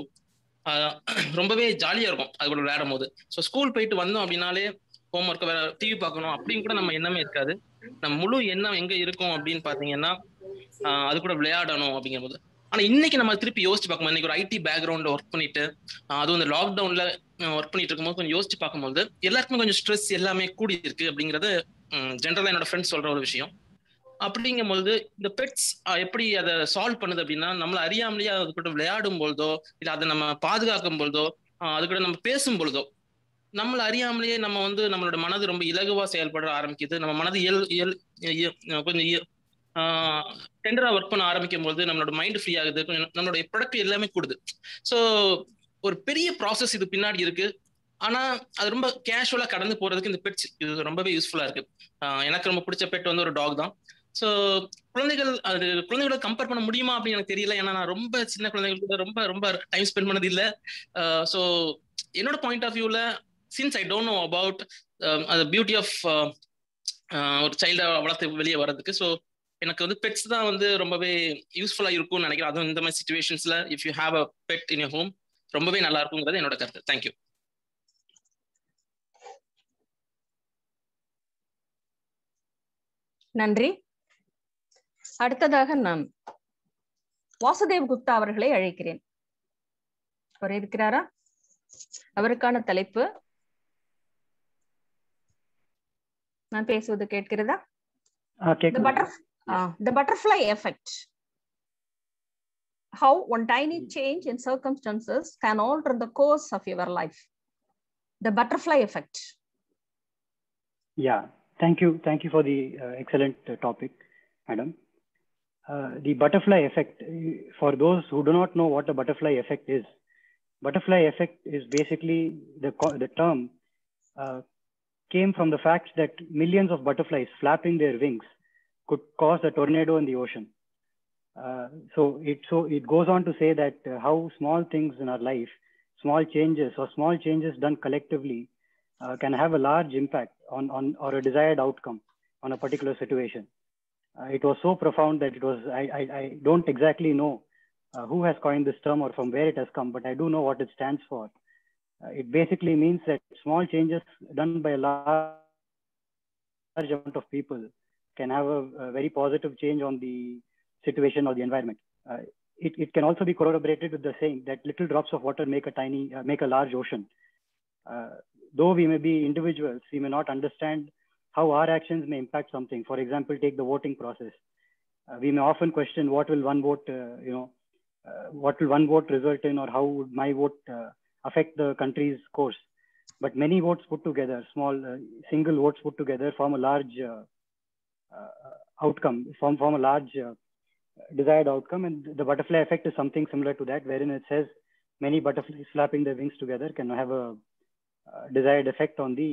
ரொம்பவே ஜாலியா இருக்கும் அது கூட விளையாடும் போது. ஸோ ஸ்கூல் போயிட்டு வந்தோம் அப்படின்னாலே ஹோம்ஒர்க், வேற டிவி பார்க்கணும் அப்படின்னு கூட நம்ம எண்ணமே இருக்காது. நம்ம முழு எண்ணம் எங்க இருக்கும் அப்படின்னு பாத்தீங்கன்னா அது கூட விளையாடணும் அப்படிங்கும்போது. ஆனா இன்னைக்கு நம்ம திருப்பி யோசிச்சு பார்க்கும்போது, இன்னைக்கு ஒரு ஐடி பேக்ரவுண்ட்ல ஒர்க் பண்ணிட்டு அதுவும் இந்த லாக்டவுன்ல ஒர்க் பண்ணிட்டு இருக்கும்போது கொஞ்சம் யோசிச்சு பார்க்கும்போது எல்லாருக்குமே கொஞ்சம் ஸ்ட்ரெஸ் எல்லாமே கூடி இருக்கு அப்படிங்கிறது ஜென்ரலா என்னோட ஃப்ரெண்ட்ஸ் சொல்ற ஒரு விஷயம். அப்படிங்கும்போது இந்த பெட்ஸ் எப்படி அதை சால்வ் பண்ணுது அப்படின்னா, நம்மள அறியாமலேயே அது கூட விளையாடும் பொழுதோ இல்லை அதை நம்ம பாதுகாக்கும் பொழுதோ அது கூட நம்ம பேசும் பொழுதோ நம்மள அறியாமலேயே நம்ம வந்து நம்மளோட மனது ரொம்ப இலகுவா செயல்பட ஆரம்பிக்குது. நம்ம மனது கொஞ்சம் டெண்டரா ஒர்க் பண்ண ஆரம்பிக்கும் போது நம்மளோட மைண்ட் ஃப்ரீ ஆகுது, கொஞ்சம் நம்மளோட ப்ரொடக்ட் எல்லாமே கூடுது. ஸோ ஒரு பெரிய ப்ராசஸ் இது பின்னாடி இருக்கு. ஆனா அது ரொம்ப கேஷுவலா கடந்து போறதுக்கு இந்த பெட்ஸ் இது ரொம்பவே யூஸ்ஃபுல்லா இருக்கு. எனக்கு ரொம்ப பிடிச்ச பெட் வந்து ஒரு டாக் தான். ஸோ குழந்தைகளோட கம்பேர் பண்ண முடியுமா அப்படின்னு எனக்கு தெரியல. ஏன்னா நான் ரொம்ப சின்ன குழந்தைகள் கூட ரொம்ப ரொம்ப டைம் ஸ்பெண்ட் பண்ணது இல்லை. ஸோ என்னோட பாயிண்ட் ஆஃப் வியூல, since I don't know about the beauty of ஒரு சைல்டை வளர்த்து வெளியே வர்றதுக்கு, ஸோ எனக்கு வந்து பெட்ஸ் தான் வந்து ரொம்பவே யூஸ்ஃபுல்லா இருக்கும்னு நினைக்கிறேன். அதுவும் இந்த மாதிரி சிச்சுவேஷன்ஸ்ல if you have a pet in your home ரொம்பவே நல்லா இருக்குங்கிறது என்னோட கருத்து. தேங்க்யூ. நன்றி. அடுத்ததாக நான் வாசுதேவ் குப்தா அவர்களை அழைக்கிறேன். அவர் இருக்கிறாரா? அவருக்கான தலைப்பு, நான் பேசுவது கேட்கிறதா? The butterfly effect. How one tiny change in circumstances can alter the course of your life. The butterfly effect. Yeah, thank you for the excellent topic, madam. The butterfly effect, for those who do not know what a butterfly effect is basically the term came from the fact that millions of butterflies flapping their wings could cause a tornado in the ocean. So it goes on to say that how small things in our life, small changes done collectively can have a large impact on or a desired outcome on a particular situation. It was so profound that I don't exactly know who has coined this term or from where it has come, but I do know what it stands for. It basically means that small changes done by a large amount of people can have a very positive change on the situation or the environment. It can also be corroborated with the saying that little drops of water make a large ocean. Though we may be individuals, we may not understand how our actions may impact something. For example, take the voting process. We may often question what will one vote result in, or how would my vote affect the country's course. But many votes put together, small single votes put together, form a large outcome, form a large desired outcome. And the butterfly effect is something similar to that, wherein it says many butterflies flapping their wings together can have a desired effect on the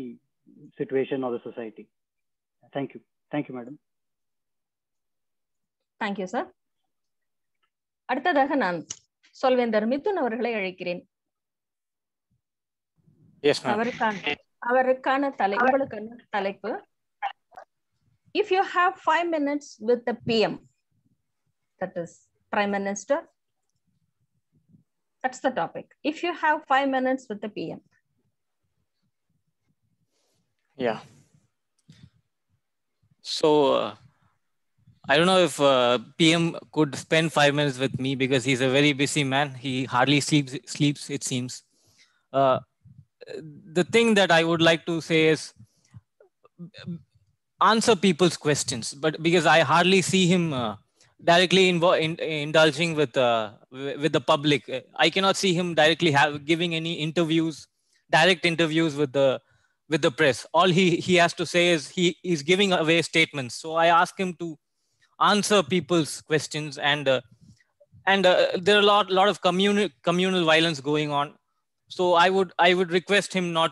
situation or the society. Thank you, madam. Thank you, sir. அடுத்ததாக நான் சொல்வேந்தர் மிதுன் அவர்களை அழைக்கிறேன். அவருக்கான தலைப்பு, if you have 5 minutes with the PM, that is Prime Minister. That's the topic. If you have 5 minutes with the PM. Yeah. So I don't know if PM could spend 5 minutes with me because he's a very busy man. He hardly sleeps it seems. The thing that I would like to say is answer people's questions, but because I hardly see him directly indulging with the public. I cannot see him directly giving any interviews, direct interviews with the press. All he has to say is he's giving away statements. So I ask him to answer people's questions, and there are a lot of communal violence going on. So I would request him not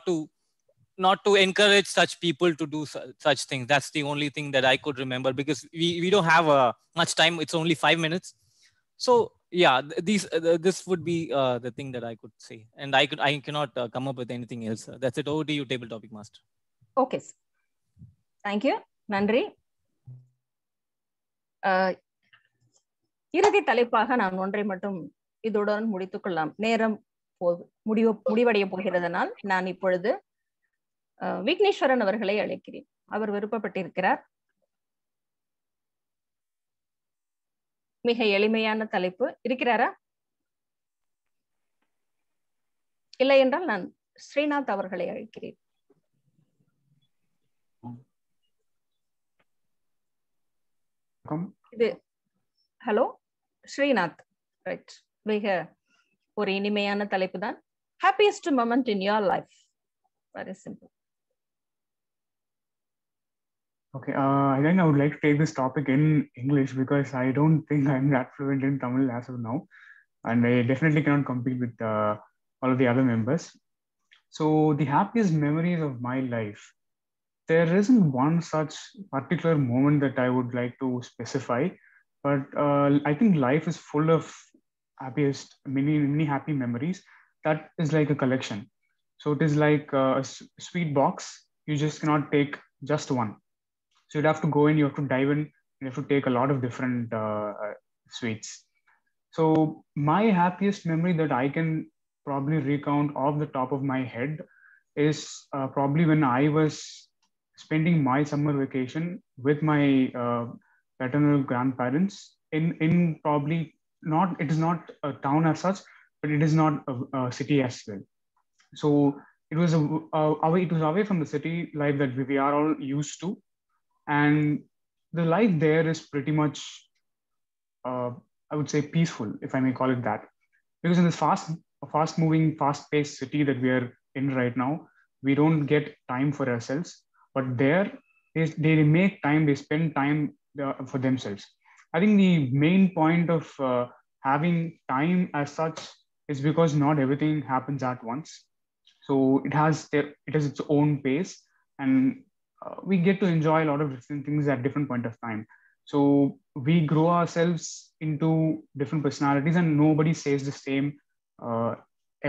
to encourage such people to do such things. That's the only thing that I could remember, because we don't have much time. It's only 5 minutes. So yeah, this would be the thing that I could say, and I cannot come up with anything else. That's it. Over to you, table topic master. Okay, thank you. Nandri. இறுதி தலைப்பாக நான் ஒன்றை மட்டும் இதுடன் முடித்துக் கொள்ளலாம். நேரம் முடிவடைய போகிறதனால் நான் இப்பொழுது விக்னேஸ்வரன் அவர்களை அழைக்கிறேன். அவர் விருப்பப்பட்டிருக்கிறார். மிக எளிமையான தலைப்பு. இருக்கிறாரா? இல்லை என்றால் நான் ஸ்ரீநாத் அவர்களை அழைக்கிறேன். இது ஹலோ ஸ்ரீநாத், ரைட். மிக ஒரு இனிமையான தலைப்பு தான். Happiest moment in your life. Very simple. Okay, I think I would like to take this topic in English because I don't think I'm that fluent in Tamil as of now, and I definitely cannot compete with all of the other members. So the happiest memories of my life, there isn't one such particular moment that I would like to specify, but I think life is full of many happy memories. That is like a collection. So it is like a sweet box. You just cannot take just one. So you'd have to go in, you have to dive in, you have to take a lot of different sweets. So my happiest memory that I can probably recount off the top of my head is probably when I was spending my summer vacation with my paternal grandparents in probably not, it is not a town as such, but it is not a city as well. So it was away from the city life that we are all used to. And the life there is pretty much, I would say, peaceful, if I may call it that. Because in this fast-moving, fast-paced city that we are in right now, we don't get time for ourselves. But there, they make time, they spend time for themselves. I think the main point of having time as such is because not everything happens at once. So it has its own pace, and we get to enjoy a lot of different things at different point of time. So we grow ourselves into different personalities, and nobody says the same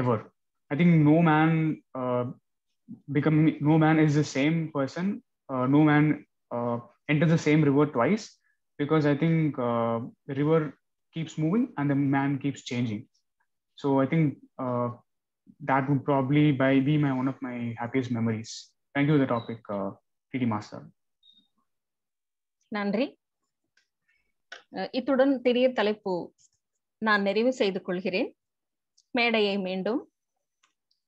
ever. I think no man is the same person. No man enters the same river twice, because I think the river keeps moving and the man keeps changing. So I think that would probably be one of my happiest memories. Thank you for the topic, PD Master. நன்றி. இத்துடன் திடீர் தலைப்பு நான் நிறைவு செய்து கொள்கிறேன். மேடையை மீண்டும்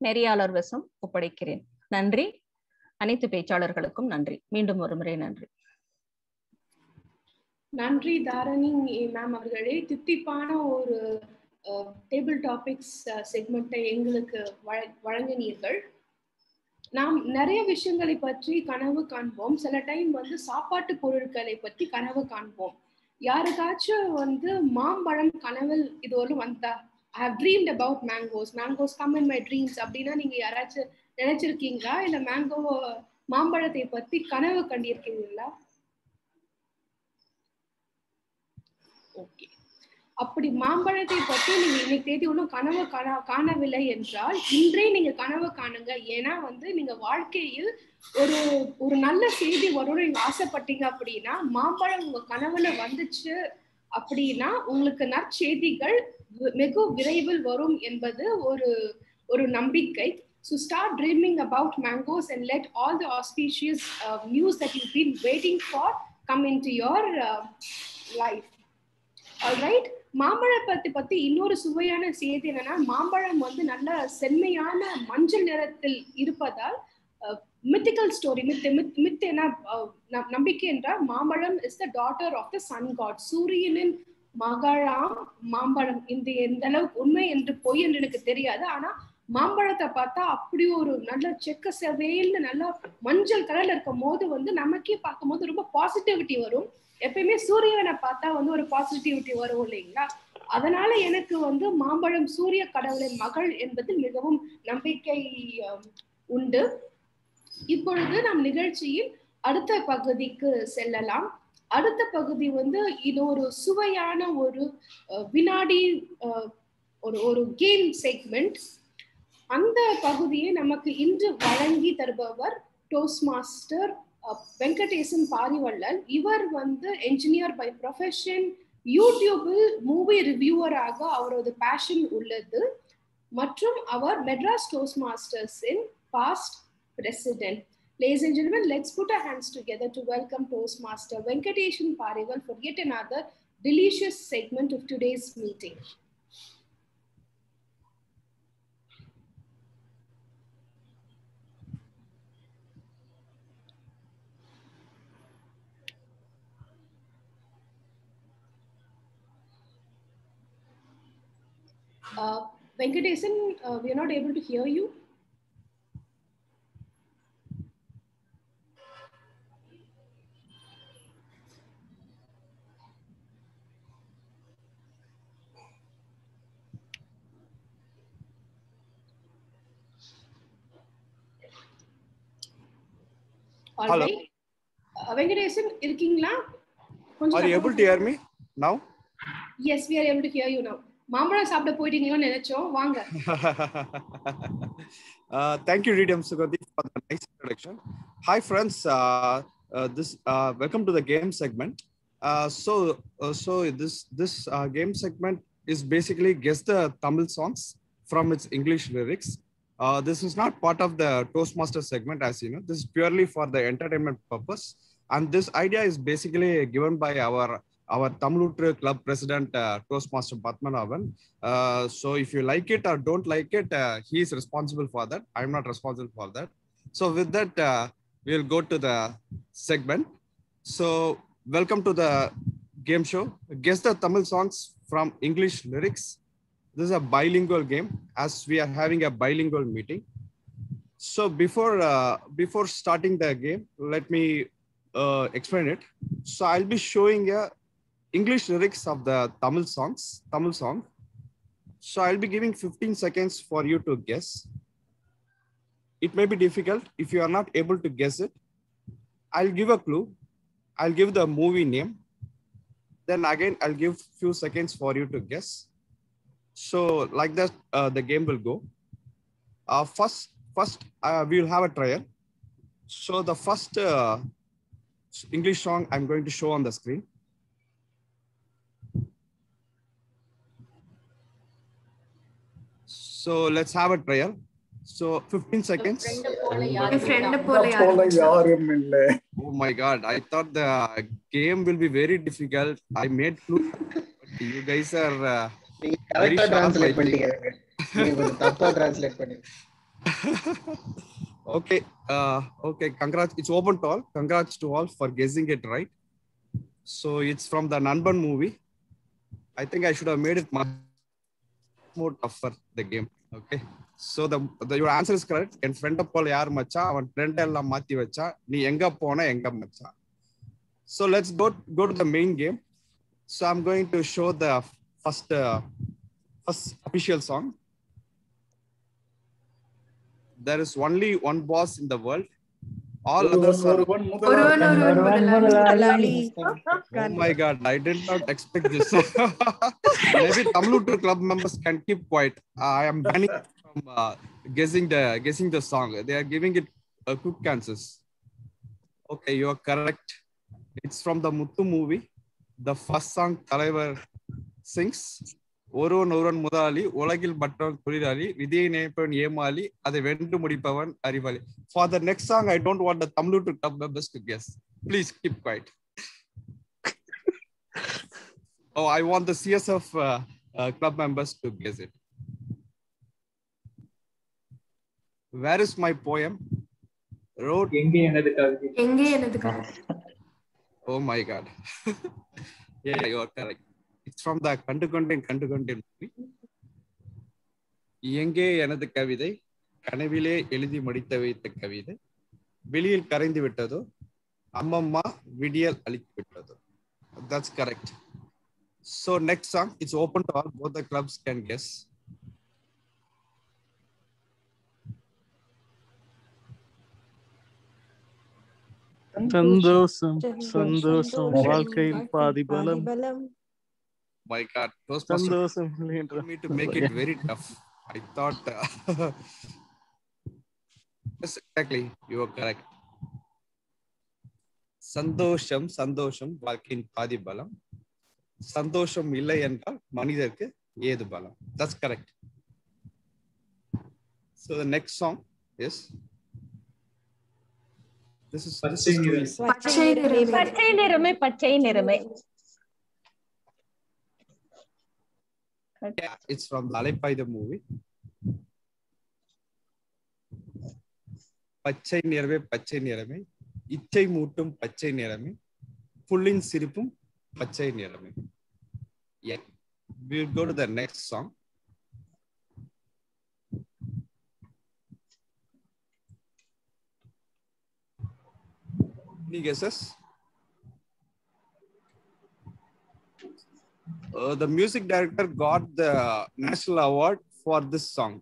நெறியாளர் வசம் ஒப்படைக்கிறேன். நன்றி. அனைத்து பேச்சாளர்களுக்கும் நன்றி. மீண்டும் ஒரு முறை நன்றி. நன்றி தாரணி மேம் அவர்களே. தித்திப்பான ஒரு டேபிள் டாபிக்ஸ் செக்மெண்ட்டை எங்களுக்கு வழங்கினீர்கள். நாம் நிறைய விஷயங்களை பற்றி கனவு காண்போம். சில டைம் சாப்பாட்டு பொருட்களை பற்றி கனவு காண்போம். யாருக்காச்சும் மாம்பழம் கனவில் இது ஒரு வந்தா, I have dreamed about mangoes come in my dreams அப்படின்னா நீங்க யாராச்சும் நினைச்சிருக்கீங்களா? இல்ல மாம்பழத்தை பத்தி கனவு கண்டிருக்கீங்களா? ஓகே, அப்படி மாம்பழத்தை பற்றி நீங்க இன்னைக்கு தேதி ஒன்றும் கனவு காணவில்லை என்றால் இன்றே நீங்க கனவு காணுங்க. ஏன்னா நீங்க வாழ்க்கையில் ஒரு நல்ல செய்தி வரும்னு நீங்க ஆசைப்பட்டீங்க அப்படின்னா மாம்பழம் உங்க கனவுல வந்துச்சு அப்படின்னா உங்களுக்கு நற்செய்திகள் வெகு விரைவில் வரும் என்பது ஒரு நம்பிக்கை. So start dreaming about mangoes and let all the auspicious news that you've been waiting for come into your life. All right. மாம்பழத்தை பத்தி இன்னொரு சுவையான செய்தி என்னன்னா, மாம்பழம் வந்து நல்ல செம்மையான மஞ்சள் நிறத்தில் இருப்பதால் மித்திக்கல் ஸ்டோரி மித் என்ன நம்பிக்கை என்றால், மாம்பழம் is the daughter of the sun god, சூரியனின் மகளாம் மாம்பழம். இந்த எந்த அளவுக்கு உண்மை என்று பொய் என்று எனக்கு தெரியாது. ஆனா மாம்பழத்தை பார்த்தா அப்படி ஒரு நல்ல செக்க செவேல்னு நல்லா மஞ்சள் கலர்ல இருக்கும் போது வந்து நமக்கே பார்க்கும் போது ரொம்ப பாசிட்டிவிட்டி வரும். எப்பயுமே சூரியனை பார்த்தா வந்து ஒரு பாசிட்டிவிட்டி வரும் இல்லைங்களா? அதனால எனக்கு வந்து மாம்பழம் சூரிய கடவுளின் மகள் என்பதில் மிகவும் நம்பிக்கை உண்டு. இப்பொழுது நம் நிகழ்ச்சியில் அடுத்த பகுதிக்கு செல்லலாம். அடுத்த பகுதி வந்து இது ஒரு சுவையான ஒரு வினாடி ஒரு கேம் செக்மெண்ட். அந்த பகுதியை நமக்கு இன்று வழங்கி தருபவர் டோஸ்ட் மாஸ்டர் வெங்கடேசன் பாரிவள்ளல். இவர் வந்து என்ஜினியர் பை ப்ரொஃபஷன், யூடியூபில் மூவி ரிவ்யூவராக அவரது பேஷன் உள்ளது மற்றும் அவர் மெட்ராஸ் டோஸ்ட் மாஸ்டர்ஸின் past president. Ladies and gentlemen, let's put our hands together to welcome Toastmaster Venkatesan Parival for yet another delicious segment of today's meeting. Venkatesan, we are not able to hear you. All Hello. right. Venkatesan, irukingla? Are you able to hear me now? Yes, we are able to hear you now. மாம்பழம் சாப்பிட போயிட்டீங்களோன்னு நினைச்சோம். வாங்க. Thank you, Rediam Sugandhi, for the nice introduction. Hi, friends. Welcome to the game segment. So this game segment is basically guess the Tamil songs from its English lyrics. This is not part of the Toastmaster segment, as you know. This is purely for the entertainment purpose. And this idea is basically given by our Tamilutru Club President, Toastmaster Padmanabhan. So if you like it or don't like it, he is responsible for that. I'm not responsible for that. So with that, we'll go to the segment. So welcome to the game show. Guess the Tamil songs from English lyrics. This is a bilingual game, as we are having a bilingual meeting. So before starting the game, let me explain it. So I'll be showing English lyrics of the Tamil song. So I'll be giving 15 seconds for you to guess. It may be difficult. If you are not able to guess it, I'll give a clue. I'll give the movie name. Then again, I'll give few seconds for you to guess. So like that, the game will go. First, we'll have a trial. So the first English song I'm going to show on the screen. So let's have a trial. So 15 seconds. Oh my God, I thought the game will be very difficult. I made clue, but you guys are very sharp. Okay, congrats. It's open to all. Congrats to all for guessing it right. So it's from the Nanban movie. I think I should have made it much more tougher, the game. Okay. So your answer is correct. En friend pol yaar macha, avan friend ella mathi vecha, nee enga pona enga macha. So let's go to the main game. So I'm going to show the first official song. There is only one boss in the world. All others are... Oh my God, I did not expect this. Maybe Tamilutru Club members can keep quiet. I am banning from guessing the song. They are giving it quick answers. Okay, you are correct. It's from the Muthu movie. The first song Talaivar sings, ஒருவன் ஒருவன் முதலாளி உலகில் மற்றவன் தொழிலாளி விதியை நினைப்பவன் ஏமாளி அதை வென்று முடிப்பவன் அறிவாளி. For the next song, I don't want the Tamil to club members to guess. Please keep quiet. Oh, I want the CSF club members to guess it. Where is my poem? Wrote. Oh my God. Yeah, you are correct. It's from the Kandukonden movie. எங்கே எனது கவிதை கனவிலே எழுதி முடித்து வைத்த கவிதை வெளியில் கரைந்து விட்டதோ அம்மம்மா விடியல் அளித்து விட்டதோ. That's correct. So next song, it's open to all, both the clubs can guess. சந்தோஷம் சந்தோஷம் வாழ்க்கையில் பாதி பலம். My God, சந்தோஷம் me to make it very tough. I thought yes, exactly, you are correct. சந்தோஷம் சந்தோஷம் வாழ்க்கையின் பாதி பலம், சந்தோஷம் இல்லை என்றால் மனிதருக்கு ஏது பலம். That's correct. So the next song is this is பச்சை நிறமே பச்சை நிறமே. Yeah, it's from the Alaipaida movie. பச்சை நிறமே பச்சை நிறமே இச்சை மூட்டும் பச்சை நிறமே புல்லின் சிரிப்பும் பச்சை நிறமே. Yeah, we'll go to the next song. Any guesses? The music director got the national award for this song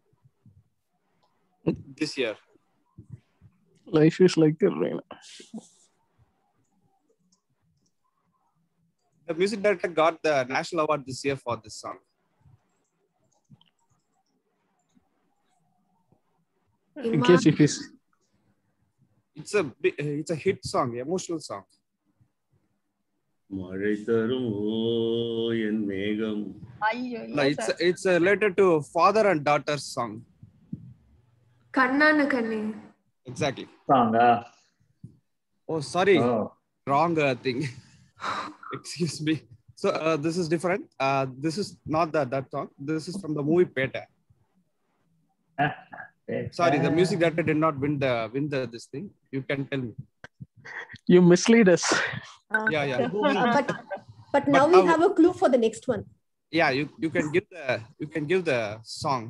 this year. Life is like a rain. The music director got the national award this year for this song. In case if it's a hit song, emotional song. மழை தரும் என் மேகம். No, it's related to father and daughter song. கண்ணான கண்ணே. Exactly. Song. Oh, sorry. Wrong thing. Excuse me. So this is different. This is not that song. This is from the movie Peta. Sorry, the music director did not win this thing. You can tell me. You mislead us. Yeah. But now we have a clue for the next one. Yeah, you can give the song.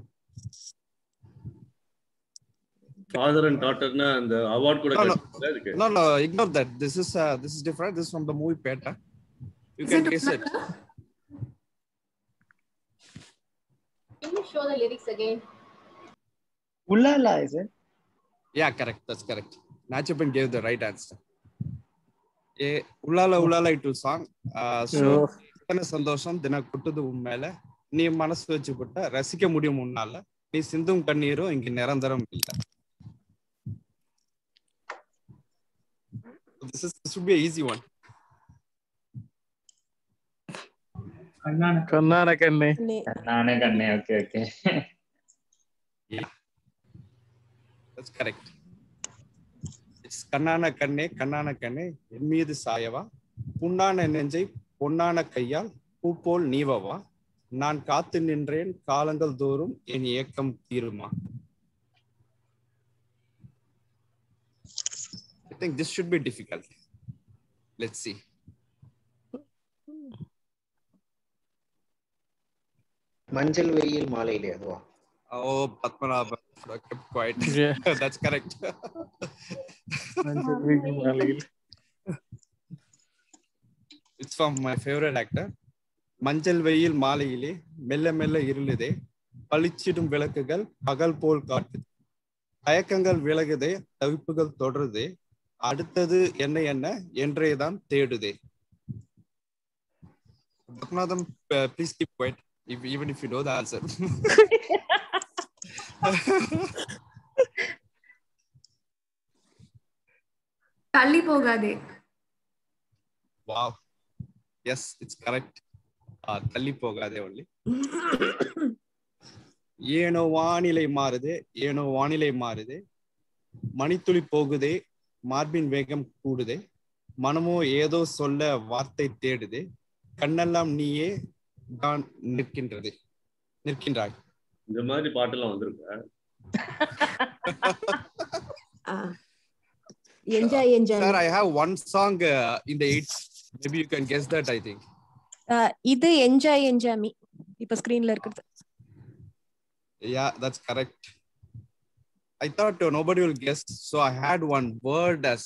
Father and daughter na and the award kuda kadutha. No, ignore that. This is different. This is from the movie Peta. You can guess it. Can you show the lyrics again? Ulala, is it? Yeah, correct. That's correct. Nachapan gave the right answer. Ulala itu song. So kana sandosham dina kuttudu ummela nee manasu vechu putta rasika mudiyum unnala nee sindum kanneeru inge nirandaram illa. This should be an easy one. Kannana kanne. Okay. Yeah, that's correct. It's kannana kanne en meedu saayava punnana nenjai ponnana kayyal பூ போல் நீவவா நான் காத்து நின்றேன் காலங்கள் தோறும் என் ஏக்கம் தீருமா. I think this should be difficult. Let's see. மஞ்சள் வெயில் மாலையிலே அதுவா? Oh, Padmanabhan, I kept quiet. Yeah. That's correct. மஞ்சள் வெயில் மாலையிலே. It's from my favorite actor. மஞ்சள் வெயில் மாலையிலே மெல்ல மெல்ல இருளுதே பளிச்சிடும் விளக்குகள் பகல் போல் காட்டுது தயக்கங்கள் விலகுதே தவிப்புகள் தொடருதே அடுத்தது என்ன என்றேதான் தேடுதே. Padmanabhan, please keep quiet even if you know the answer. தள்ளி போகாதே. Wow. Yes, it's correct. தள்ளி போகாதே only. ஏனோ வானிலை மாறுதே, ஏனோ வானிலை மாறுதே, மணித்துளி போகுதே, மார்பின் வேகம் கூடுதே, மனமோ ஏதோ சொல்ல வார்த்தை தேடுதே, கண்ணெல்லாம் நீயே தான் நிற்கின்றாய். இந்த மாதிரி பாட்டெல்லாம் வந்திருக்க. Enjoy. Sir, I have one song in the 8th. Maybe you can guess that, I think. இது enjoy me. இப்ப ஸ்கிரீன்ல இருக்குது. Yeah, that's correct. I thought nobody will guess, so I had one word as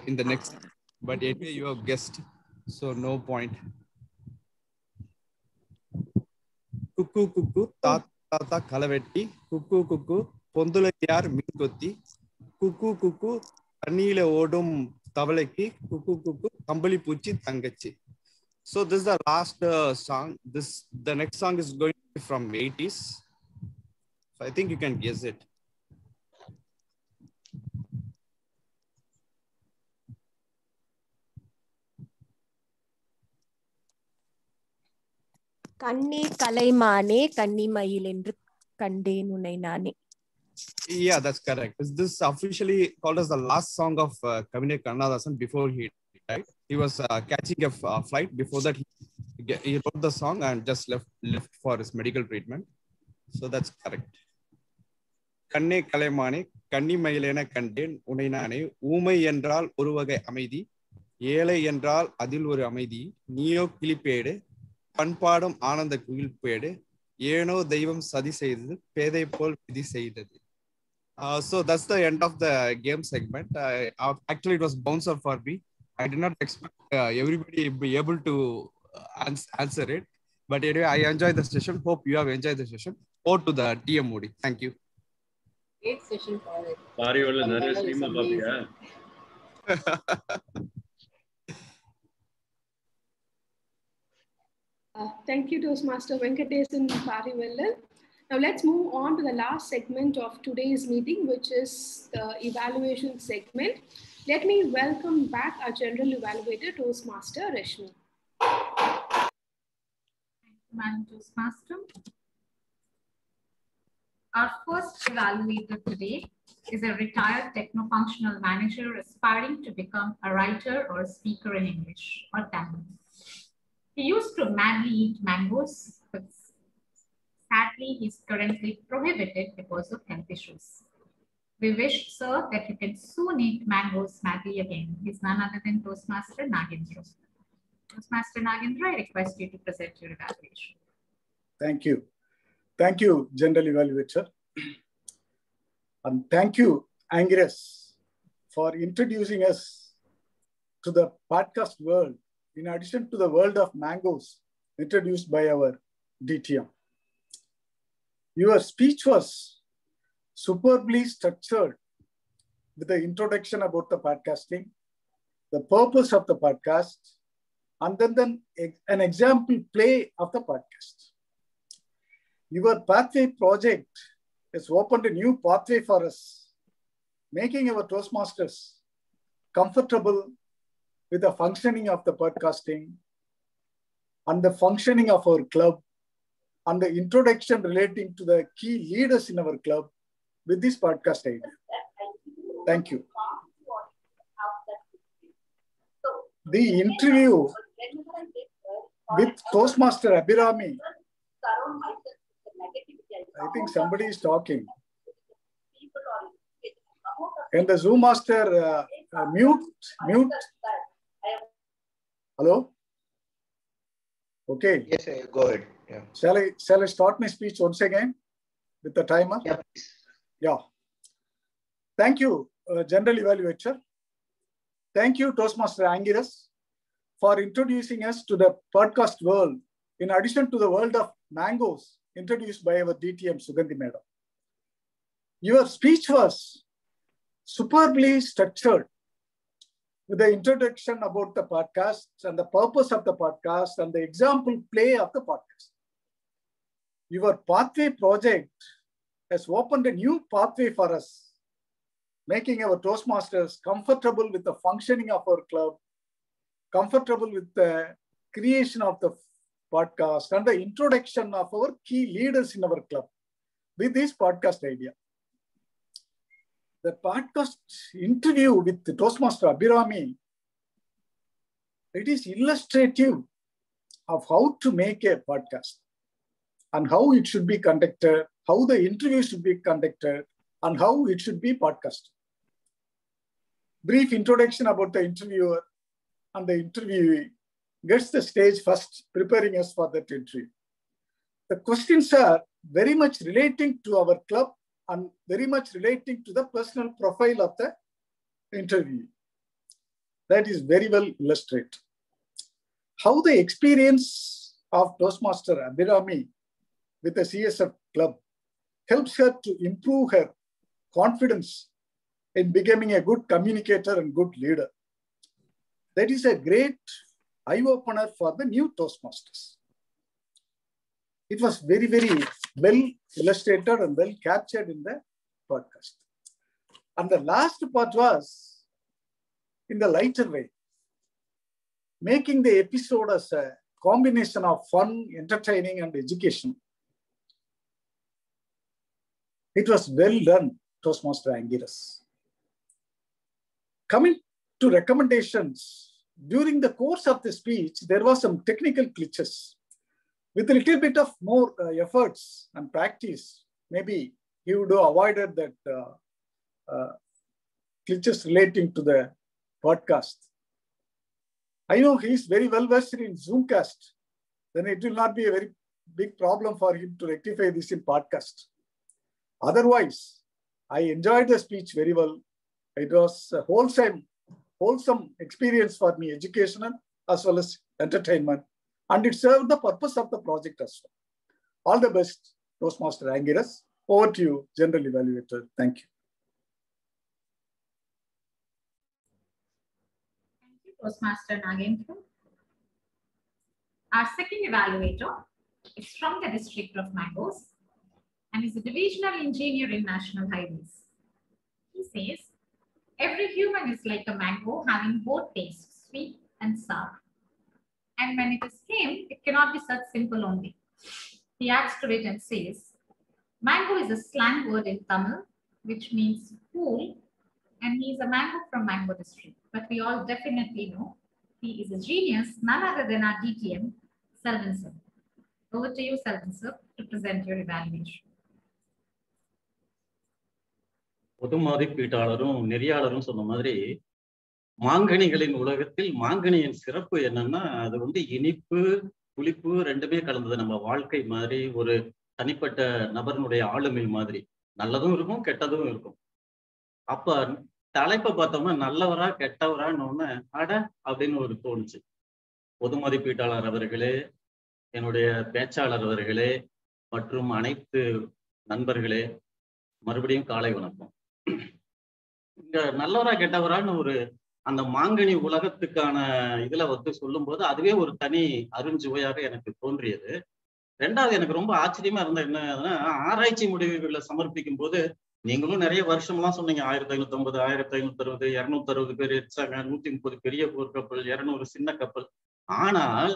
in the next, but anyway you have guessed, so no point. Cuckoo cuckoo tata kalavetti, cuckoo cuckoo pondulayar minkotti, cuckoo cuckoo kannile odum tavalaki, cuckoo cuckoo kambali puchi tangachi. So this is the last song. The next song is going to be from 80s. So I think you can guess it. கண்ணே கலைமானே கன்னிமயில் என்று கண்டேன் உன்னை நானே. Yeah, that's correct. This is officially called as the last song of Kavine Kannadasan before he died. He was catching a flight. Before that, he wrote the song and just left for his medical treatment. So that's correct. கண்ணே கலைமானே கன்னிமயிலென கண்டேன் உன்னை நானே, ஊமை என்றால் ஒரு வகை அமைதி, ஏழை என்றால் அதில் ஒரு அமைதி, நீயோ கிளிப்பேடு பண்பாடும் ஆனந்த குயில்பேடு, ஏனோ தெய்வம் சதி செய்தது பேதை போல் விதி செய்தது. So that's the end of the game segment. Actually, it was bouncer for me. I did not expect everybody be able to answer it. But anyway, I enjoyed the session. Hope you have enjoyed the session. Over to the TM Moody. Thank you. Great session for it. பாரியோல நிறைய ஸ்ட்ரீம்ல பாப்பியா? Thank you, Toastmaster Venkatesan Parivellan. Now let's move on to the last segment of today's meeting, which is the evaluation segment. Let me welcome back our general evaluator, Toastmaster Rashmi. Thank you, Madam Toastmaster. Our first evaluator today is a retired techno-functional manager aspiring to become a writer or a speaker in English or Tamil. He used to madly eat mangoes, but sadly, he's currently prohibited because of health issues. We wish, sir, that you can soon eat mangoes madly again. He's none other than Toastmaster Nagendra. Toastmaster Nagendra, I request you to present your evaluation. Thank you. Thank you, General Evaluator. And thank you, Angiras, for introducing us to the podcast world, in addition to the world of mangoes introduced by our DTM. Your speech was superbly structured with the introduction about the podcasting, the purpose of the podcast, and then an example play of the podcast. Your pathway project has opened a new pathway for us, making our Toastmasters comfortable with the functioning of the podcasting and the functioning of our club and the introduction relating to the key leaders in our club with this podcast idea. Thank you. The interview with Toastmaster Abhirami, I think somebody is talking. Can the Zoom master mute? Hello? Okay. Yes, go ahead. Yeah. Shall I start my speech once again with the timer? Yeah, please. Yeah. Thank you, General Evaluator. Thank you, Toastmaster Angiras, for introducing us to the podcast world, in addition to the world of mangoes introduced by our DTM Sugandhi Madam. Your speech was superbly structured with the introduction about the podcast and the purpose of the podcast and the example play of the podcast. Your pathway project has opened a new pathway for us, making our Toastmasters comfortable with the functioning of our club, comfortable with the creation of the podcast and the introduction of our key leaders in our club with this podcast idea. The podcast interview with Toastmaster Abhirami, it is illustrative of how to make a podcast and how it should be conducted, how the interview should be conducted, and how it should be podcasted. Brief introduction about the interviewer and the interviewee gets the stage first, preparing us for that interview. The questions are very much relating to our club and very much relating to the personal profile of the interviewee. That is very well illustrated. How the experience of Toastmaster Abhirami with the CSF club helps her to improve her confidence in becoming a good communicator and good leader. That is a great eye-opener for the new Toastmasters. It was very, very well illustrated and well captured in the podcast. And the last part was in the lighter way, making the episode as a combination of fun, entertaining, and education. It was well done, Toastmaster Angiras. Coming to recommendations, during the course of the speech, there was some technical glitches. With a little bit of more efforts and practice, maybe he would have avoided that glitches relating to the podcast. I know he is very well versed in Zoomcast. Then it will not be a very big problem for him to rectify this in podcast. Otherwise, I enjoyed the speech very well. It was a wholesome experience for me, educational as well as entertainment. And it served the purpose of the project as well. All the best, Toastmaster Angiras. Over to you, General Evaluator. Thank you. Thank you, Toastmaster Nagendra. Our second evaluator is from the District of Mangoes and is a divisional engineer in National Highways. He says, every human is like a mango having both tastes, sweet and sour. And when it is came, it cannot be such simple only. He adds to it and says, mango is a slang word in Tamil, which means fool, and he is a mango from Mango District. But we all definitely know he is a genius, none other than our DTM, Selvan sir. Over to you, Selvan sir, to present your evaluation. பொது மதிப்பீட்டாளரும் நெறியாளரும் சொன்ன மாதிரி மாங்கனிகளின் உலகத்தில் மாங்கனியின் சிறப்பு என்னன்னா அது வந்து இனிப்பு புளிப்பு ரெண்டுமே கலந்தது. நம்ம வாழ்க்கை மாதிரி ஒரு தனிப்பட்ட நபர்னுடைய ஆளுமை மாதிரி நல்லதும் இருக்கும் கெட்டதும் இருக்கும். அப்ப தலைப்பை பார்த்தோம்னா நல்லவரா கெட்டவரான்னு அட அப்படின்னு ஒரு தோணுச்சு. பொது மதிப்பீட்டாளர் அவர்களே, என்னுடைய பேச்சாளர் அவர்களே மற்றும் அனைத்து நண்பர்களே, மறுபடியும் காலை வணக்கம். இங்க நல்லவரா கெட்டவரான்னு ஒரு அந்த மாங்கனி உலகத்துக்கான இதுல வந்து சொல்லும் போது அதுவே ஒரு தனி அருஞ்சுவையாக எனக்கு தோன்றியது. ரெண்டாவது எனக்கு ரொம்ப ஆச்சரியமா இருந்த என்னன்னா, ஆராய்ச்சி முடிவுகளை சமர்ப்பிக்கும் போது நீங்களும் நிறைய வருஷம்லாம் சொன்னீங்க. 1550, 1560, 260 பேர் எரிச்சாங்க, 130 பெரிய போர்க்கப்பல், 200 சின்ன கப்பல். ஆனால்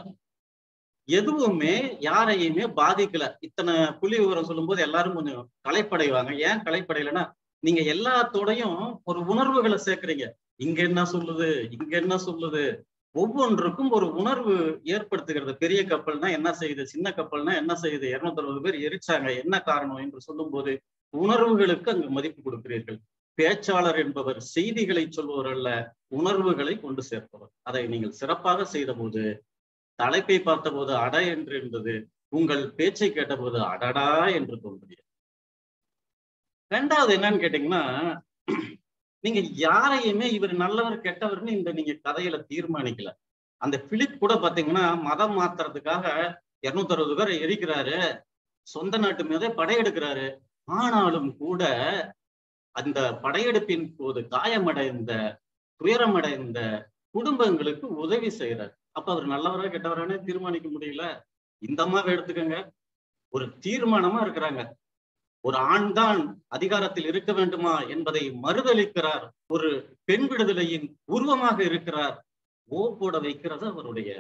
எதுவுமே யாரையுமே பாதிக்கல. இத்தனை புள்ளி விவரம் சொல்லும் போது எல்லாரும் கொஞ்சம் களைப்படைவாங்க. ஏன் களைப்படையலைன்னா, நீங்க எல்லாத்தோடையும் ஒரு உணர்வுகளை சேர்க்கிறீங்க. இங்க என்ன சொல்லுது, இங்க என்ன சொல்லுது, ஒவ்வொன்றுக்கும் ஒரு உணர்வு ஏற்படுத்துகிறது. பெரிய கப்பல்னா என்ன செய்யுது, சின்ன கப்பல்னா என்ன செய்யுது, 260 பேர் எரிச்சாங்க, என்ன காரணம் என்று சொல்லும் போது உணர்வுகளுக்கு அங்கு மதிப்பு கொடுக்கிறீர்கள். பேச்சாளர் என்பவர் செய்திகளை சொல்பவர் அல்ல, உணர்வுகளை கொண்டு சேர்ப்பவர். அதை நீங்கள் சிறப்பாக செய்த போது, தலைப்பை பார்த்த போது அட என்று இருந்தது, உங்கள் பேச்சை கேட்டபோது அடடா என்று தோன்றியது. ரெண்டாவது என்னன்னு கேட்டீங்கன்னா, நீங்க யாரையுமே இவர் நல்லவர் கெட்டவர்னு இந்த நீங்க கதையில தீர்மானிக்கல. அந்த பிலிப் கூட பாத்தீங்கன்னா மதம் மாத்துறதுக்காக 260 பேரை எரிக்கிறாரு, சொந்த நாட்டு மீது படையெடுக்கிறாரு. ஆனாலும் கூட அந்த படையெடுப்பின் போது காயமடைந்த துயரமடைந்த குடும்பங்களுக்கு உதவி செய்யறாரு. அப்ப அவர் நல்லவரா கெட்டவரானே தீர்மானிக்க முடியல. இந்த அம்மாவை எடுத்துக்கங்க, ஒரு தீர்மானமா இருக்கிறாங்க. ஒரு ஆண் தான் அதிகாரத்தில் இருக்க வேண்டுமா என்பதை மறுதளிக்கிறார். ஒரு பெண் விடுதலையின் உருவமாக இருக்கிறார். போட வைக்கிறது அவருடைய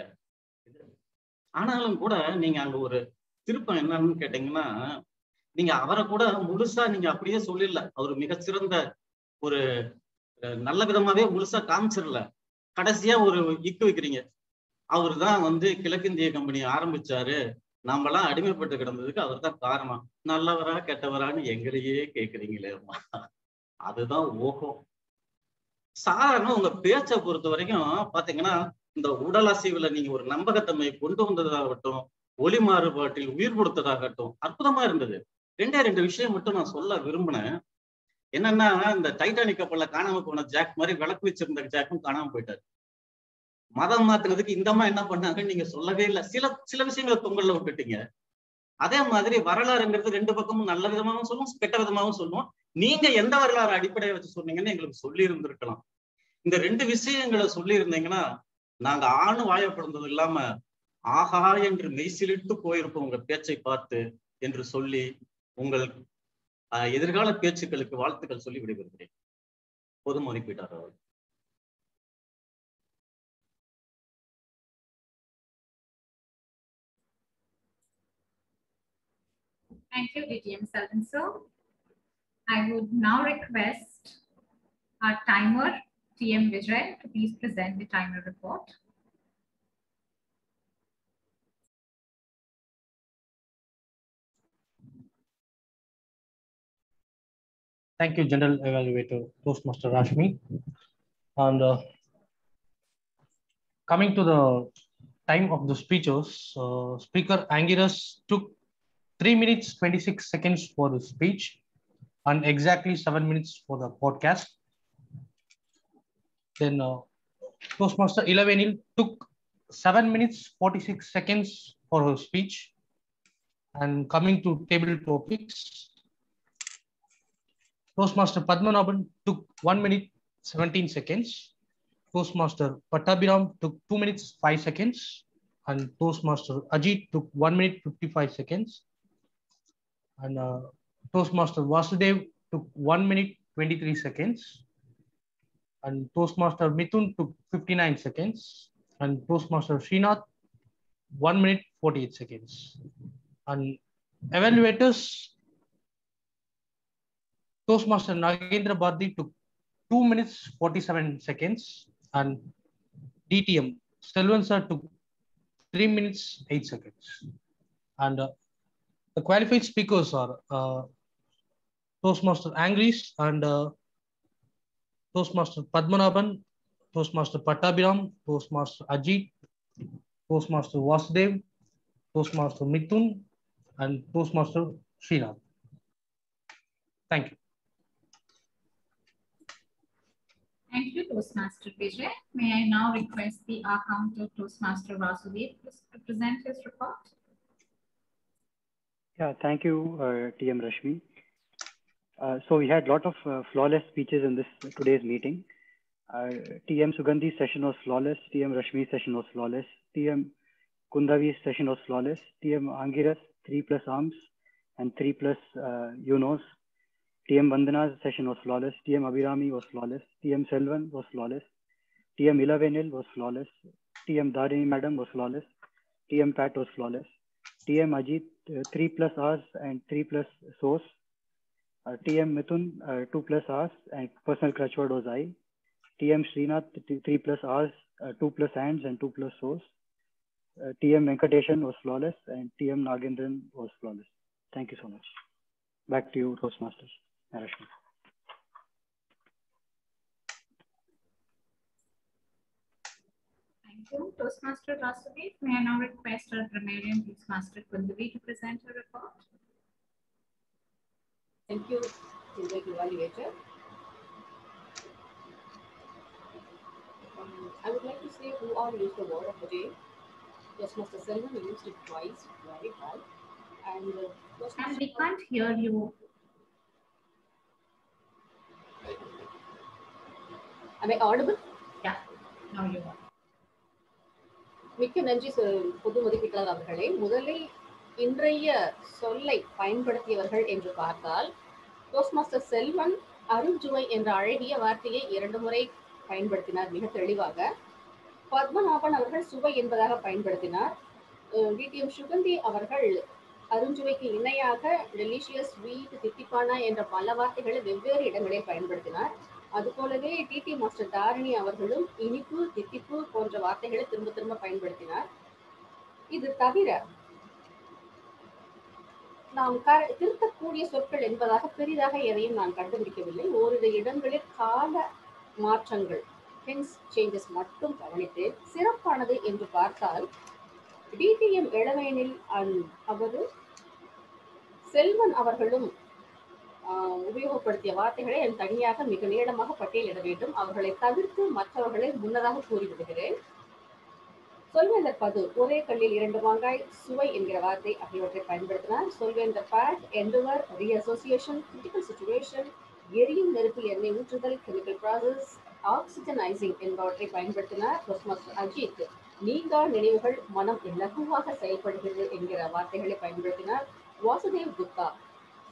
ஆனாலும் கூட நீங்க அங்க ஒரு திருப்பம் என்னன்னு கேட்டீங்கன்னா, நீங்க அவரை கூட முழுசா நீங்க அப்படியே சொல்லிடல. அவர் மிகச்சிறந்த ஒரு நல்ல விதமாவே முழுசா காமிச்சிடல. கடைசியா ஒரு இக்கு வைக்கிறீங்க. அவர் தான் வந்து கிழக்கிந்திய கம்பெனி ஆரம்பிச்சாரு, நாமெல்லாம் அடிமைப்பட்டு கிடந்ததுக்கு அவர் தான் காரணம். நல்லவரா கெட்டவரான்னு எங்களையே கேட்குறீங்களே அம்மா. அதுதான் ஓகம். சாதாரண உங்க பேச்சை பொறுத்த வரைக்கும் பாத்தீங்கன்னா, இந்த உடல் அசைவுல நீங்க ஒரு நம்பகத்தன்மையை கொண்டு வந்ததாகட்டும், ஒளி மாறுபாட்டில் உயிர் கொடுத்ததாகட்டும் அற்புதமா இருந்தது. 2 விஷயம் மட்டும் நான் சொல்ல விரும்பினேன். என்னன்னா, இந்த டைட்டானிக் கப்பல்ல காணாம போன ஜாக் மாதிரி விளக்கு வச்சிருந்த ஜாக்கும் காணாம போயிட்டாரு. மதம் மாத்துறதுக்கு இந்த அம்மா என்ன பண்ணாங்கன்னு நீங்க சொல்லவே இல்லை. சில விஷயங்களை பொங்கல்ல விட்டுட்டீங்க. அதே மாதிரி வரலாறுங்கிறது 2 பக்கமும் நல்ல விதமாகவும் சொல்லுவோம், கெட்ட விதமாகவும் சொல்லுவோம். நீங்க எந்த வரலாறு அடிப்படையை வச்சு சொன்னீங்கன்னு எங்களுக்கு சொல்லி இருந்திருக்கலாம். இந்த 2 விஷயங்களை சொல்லி இருந்தீங்கன்னா நாங்க ஆணு வாயப்படுறது இல்லாம ஆஹா என்று மெய்சிலிட்டு போயிருப்போம் உங்க பேச்சை பார்த்து என்று சொல்லி உங்கள் எதிர்கால பேச்சுக்களுக்கு வாழ்த்துக்கள் சொல்லி விடைபெறுகிறேன். பொது மதிப்பீட்டார் அவர். Thank you, DTM Selvan sir. I would now request our timer, TM Vijay, to please present the timer report. Thank you, General Evaluator Toastmaster Rashmi. And coming to the time of the speeches, Speaker Angiras took 3 minutes 26 seconds for the speech and exactly 7 minutes for the podcast. Then Toastmaster Ilavenil took 7 minutes 46 seconds for her speech. And coming to table topics, Toastmaster Padmanabhan took 1 minute 17 seconds. Toastmaster Pattabhiram took 2 minutes 5 seconds. And Toastmaster Ajit took 1 minute 55 seconds. And Toastmaster Vasudev took 1 minute 23 seconds. And Toastmaster Mithun took 59 seconds. And Toastmaster Srinath 1 minute 48 seconds. And evaluators, Toastmaster Nagendra Bharti took 2 minutes 47 seconds. And DTM Selvan sir took 3 minutes 8 seconds. And the qualified speakers are Toastmaster Angris and Toastmaster Padmanabhan, Toastmaster Pattabhiram, Toastmaster Ajit, Toastmaster Vasudev, Toastmaster Mithun, and Toastmaster Srinath. Thank you. Thank you, Toastmaster Vijay. May I now request the counter Toastmaster Vasudev to present his report? Yeah, thank you, TM Rashmi. So we had a lot of flawless speeches in today's meeting. TM Sugandhi's session was flawless. TM Rashmi's session was flawless. TM Kundavi's session was flawless. TM Angiras 3+ arms and 3+ UNOs. TM Vandana's session was flawless. TM Abhirami was flawless. TM Selvan was flawless. TM Ilavenil was flawless. TM Dharini Madam was flawless. TM Pat was flawless. TM Ajit 3+ hours and 3+ source. TM Mithun 2+ hours and personal crutch word was I. TM Srinath 3+ hours, 2+ hands and 2+ source. TM Venkateshan was flawless and TM Nagendran was flawless. Thank you so much. Back to you, Toastmasters. Rashmi. Thank you, Toastmaster Vasudev. May I now request our grammarian Toastmaster Kundavi to present her report? Thank you, Evaluator. I would like to say who all used the word of the day. Toastmaster Selvan used it twice very well. And we can't hear you. Am I audible? Yeah, now you are. மிக்க நன்றி பொது மதிப்பீட்டாளர் அவர்களே. முதலில் இன்றைய சொல்லை பயன்படுத்தியவர்கள் என்று பார்த்தால் டோஸ்ட்மாஸ்டர் செல்வன் அருஞ்சுவை என்ற அழகிய வார்த்தையை 2 முறை பயன்படுத்தினார் மிக தெளிவாக. பத்மநாபன் அவர்கள் சுவை என்பதாக பயன்படுத்தினார். டிடிஎம் சுகந்தி அவர்கள் அருஞ்சுவைக்கு இணையாக டெலிஷியஸ், ஸ்வீட், தித்திப்பான என்ற பல வார்த்தைகளை வெவ்வேறு இடங்களில் பயன்படுத்தினார். அதுபோலவே டிடி மாஸ்டர் தாரிணி அவர்களும் இனிப்பு, தித்திப்பு போன்ற வார்த்தைகளை திரும்ப திரும்ப பயன்படுத்தினார். இது தவிர நாம் திருத்தக்கூடிய சொற்கள் என்பதாக பெரிதாக எதையும் நான் கண்டுபிடிக்கவில்லை. ஓரிரு இடங்களில் கால மாற்றங்கள், டென்ஸ் சேஞ்சஸ் மட்டும் கவனித்தேன். சிறப்பானது என்று பார்த்தால் டிடிஎம் இளவேனில் அவரு செல்வன் அவர்களும் உபயோகப்படுத்திய வார்த்தைகளை தனியாக மிக நீளமாக பட்டியலிட வேண்டும். அவர்களை தவிர்த்து மற்றவர்களை முன்னதாக கூறிவிடுகிறேன். சொல்வேந்தர் பது, ஒரே கல்லில் 2 மாங்காய், சுவை என்கிற வார்த்தை ஆகியவற்றை பயன்படுத்தினார். சொல்வேந்தர் பேட், எண்டுவர், ரீஅசோசியேஷன், கிரிட்டிக்கல் சிச்சுவேஷன், எரியும் நெருப்பில் எண்ணெய் ஊற்றுதல், கெமிக்கல் ப்ராசஸ், ஆக்சிஜனைசிங் என்பவற்றை பயன்படுத்தினார். டோஸ்ட்மாஸ்டர் அஜித், நீங்கா நினைவுகள், மனம் இலகுவாக செயல்படுகிறது என்கிற வார்த்தைகளை பயன்படுத்தினார். Vasudev Gupta,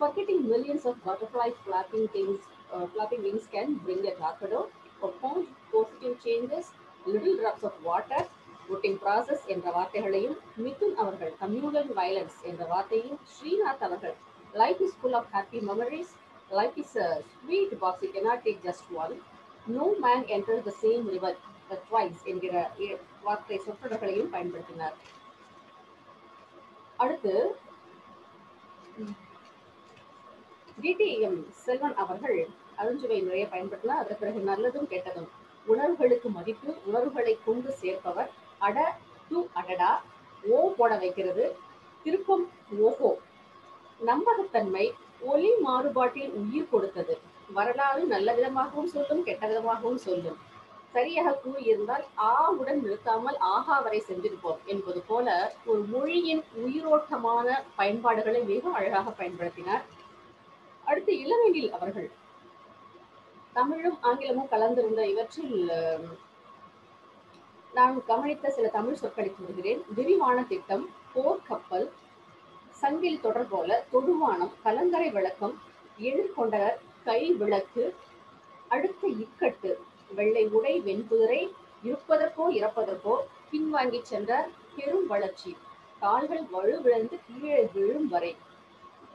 forgetting millions of butterflies flapping wings can bring a tornado. Profound positive changes, little drops of water, voting process என்ற வார்த்தைகளையும், மிதுன் அவர்கள் communal violence என்ற வார்த்தையும், ஸ்ரீநாத் அவர்கள் life is full of happy memories, life is a sweet box, you cannot take just one, no man enters the same river twice என்கிற வார்த்தை சொற்றொடர்களையும் பயன்படுத்தினார். அடுத்து டிடிஎம் செல்வன் அவர்கள் அருஞ்சுவை நிறைய பயன்படுத்தினார். அதற்கு பிறகு நல்லதும் கெட்டதும், உணர்வுகளுக்கு மதிப்பு, உணர்வுகளை கொண்டு சேர்ப்பவர், அட டு அடடா, ஓ போட வைக்கிறது, திருப்பம் ஓஹோ, நம்பகத்தன்மை, ஒலி மாறுபாட்டில் உயிர் கொடுத்தது, வரலாறு நல்ல விதமாகவும் சொல்லும் கெட்ட விதமாகவும் சொல்லும், சரியாக கூறியிருந்தால் ஆவுடன் நிறுத்தாமல் ஆஹா வரை சென்றிருப்போம் என்பது போல ஒரு மொழியின் உயிரோட்டமான பயன்பாடுகளை மிக அழகாக பயன்படுத்தினார். அடுத்து இளவேனில் அவர்கள் தமிழும் ஆங்கிலமும் கலந்திருந்த இவற்றில் நான் கவனித்த சில தமிழ் சொற்களை கூறுகிறேன். விரிவான திட்டம், போர்க்கப்பல், சங்கிலி தொடர் போல, தொடுவானம், கலங்கரை விளக்கம், எதிர்கொண்டவர், கை விளக்கு, அடுத்த இக்கட்டு, வெள்ளை உடை, வெண்குதிரை, இருப்பதற்கோ இறப்பதற்கோ, பின்வாங்கி சென்றார், பெரும் வளர்ச்சி, கால்கள் வலுவிழந்து கீழே விழும் வரை,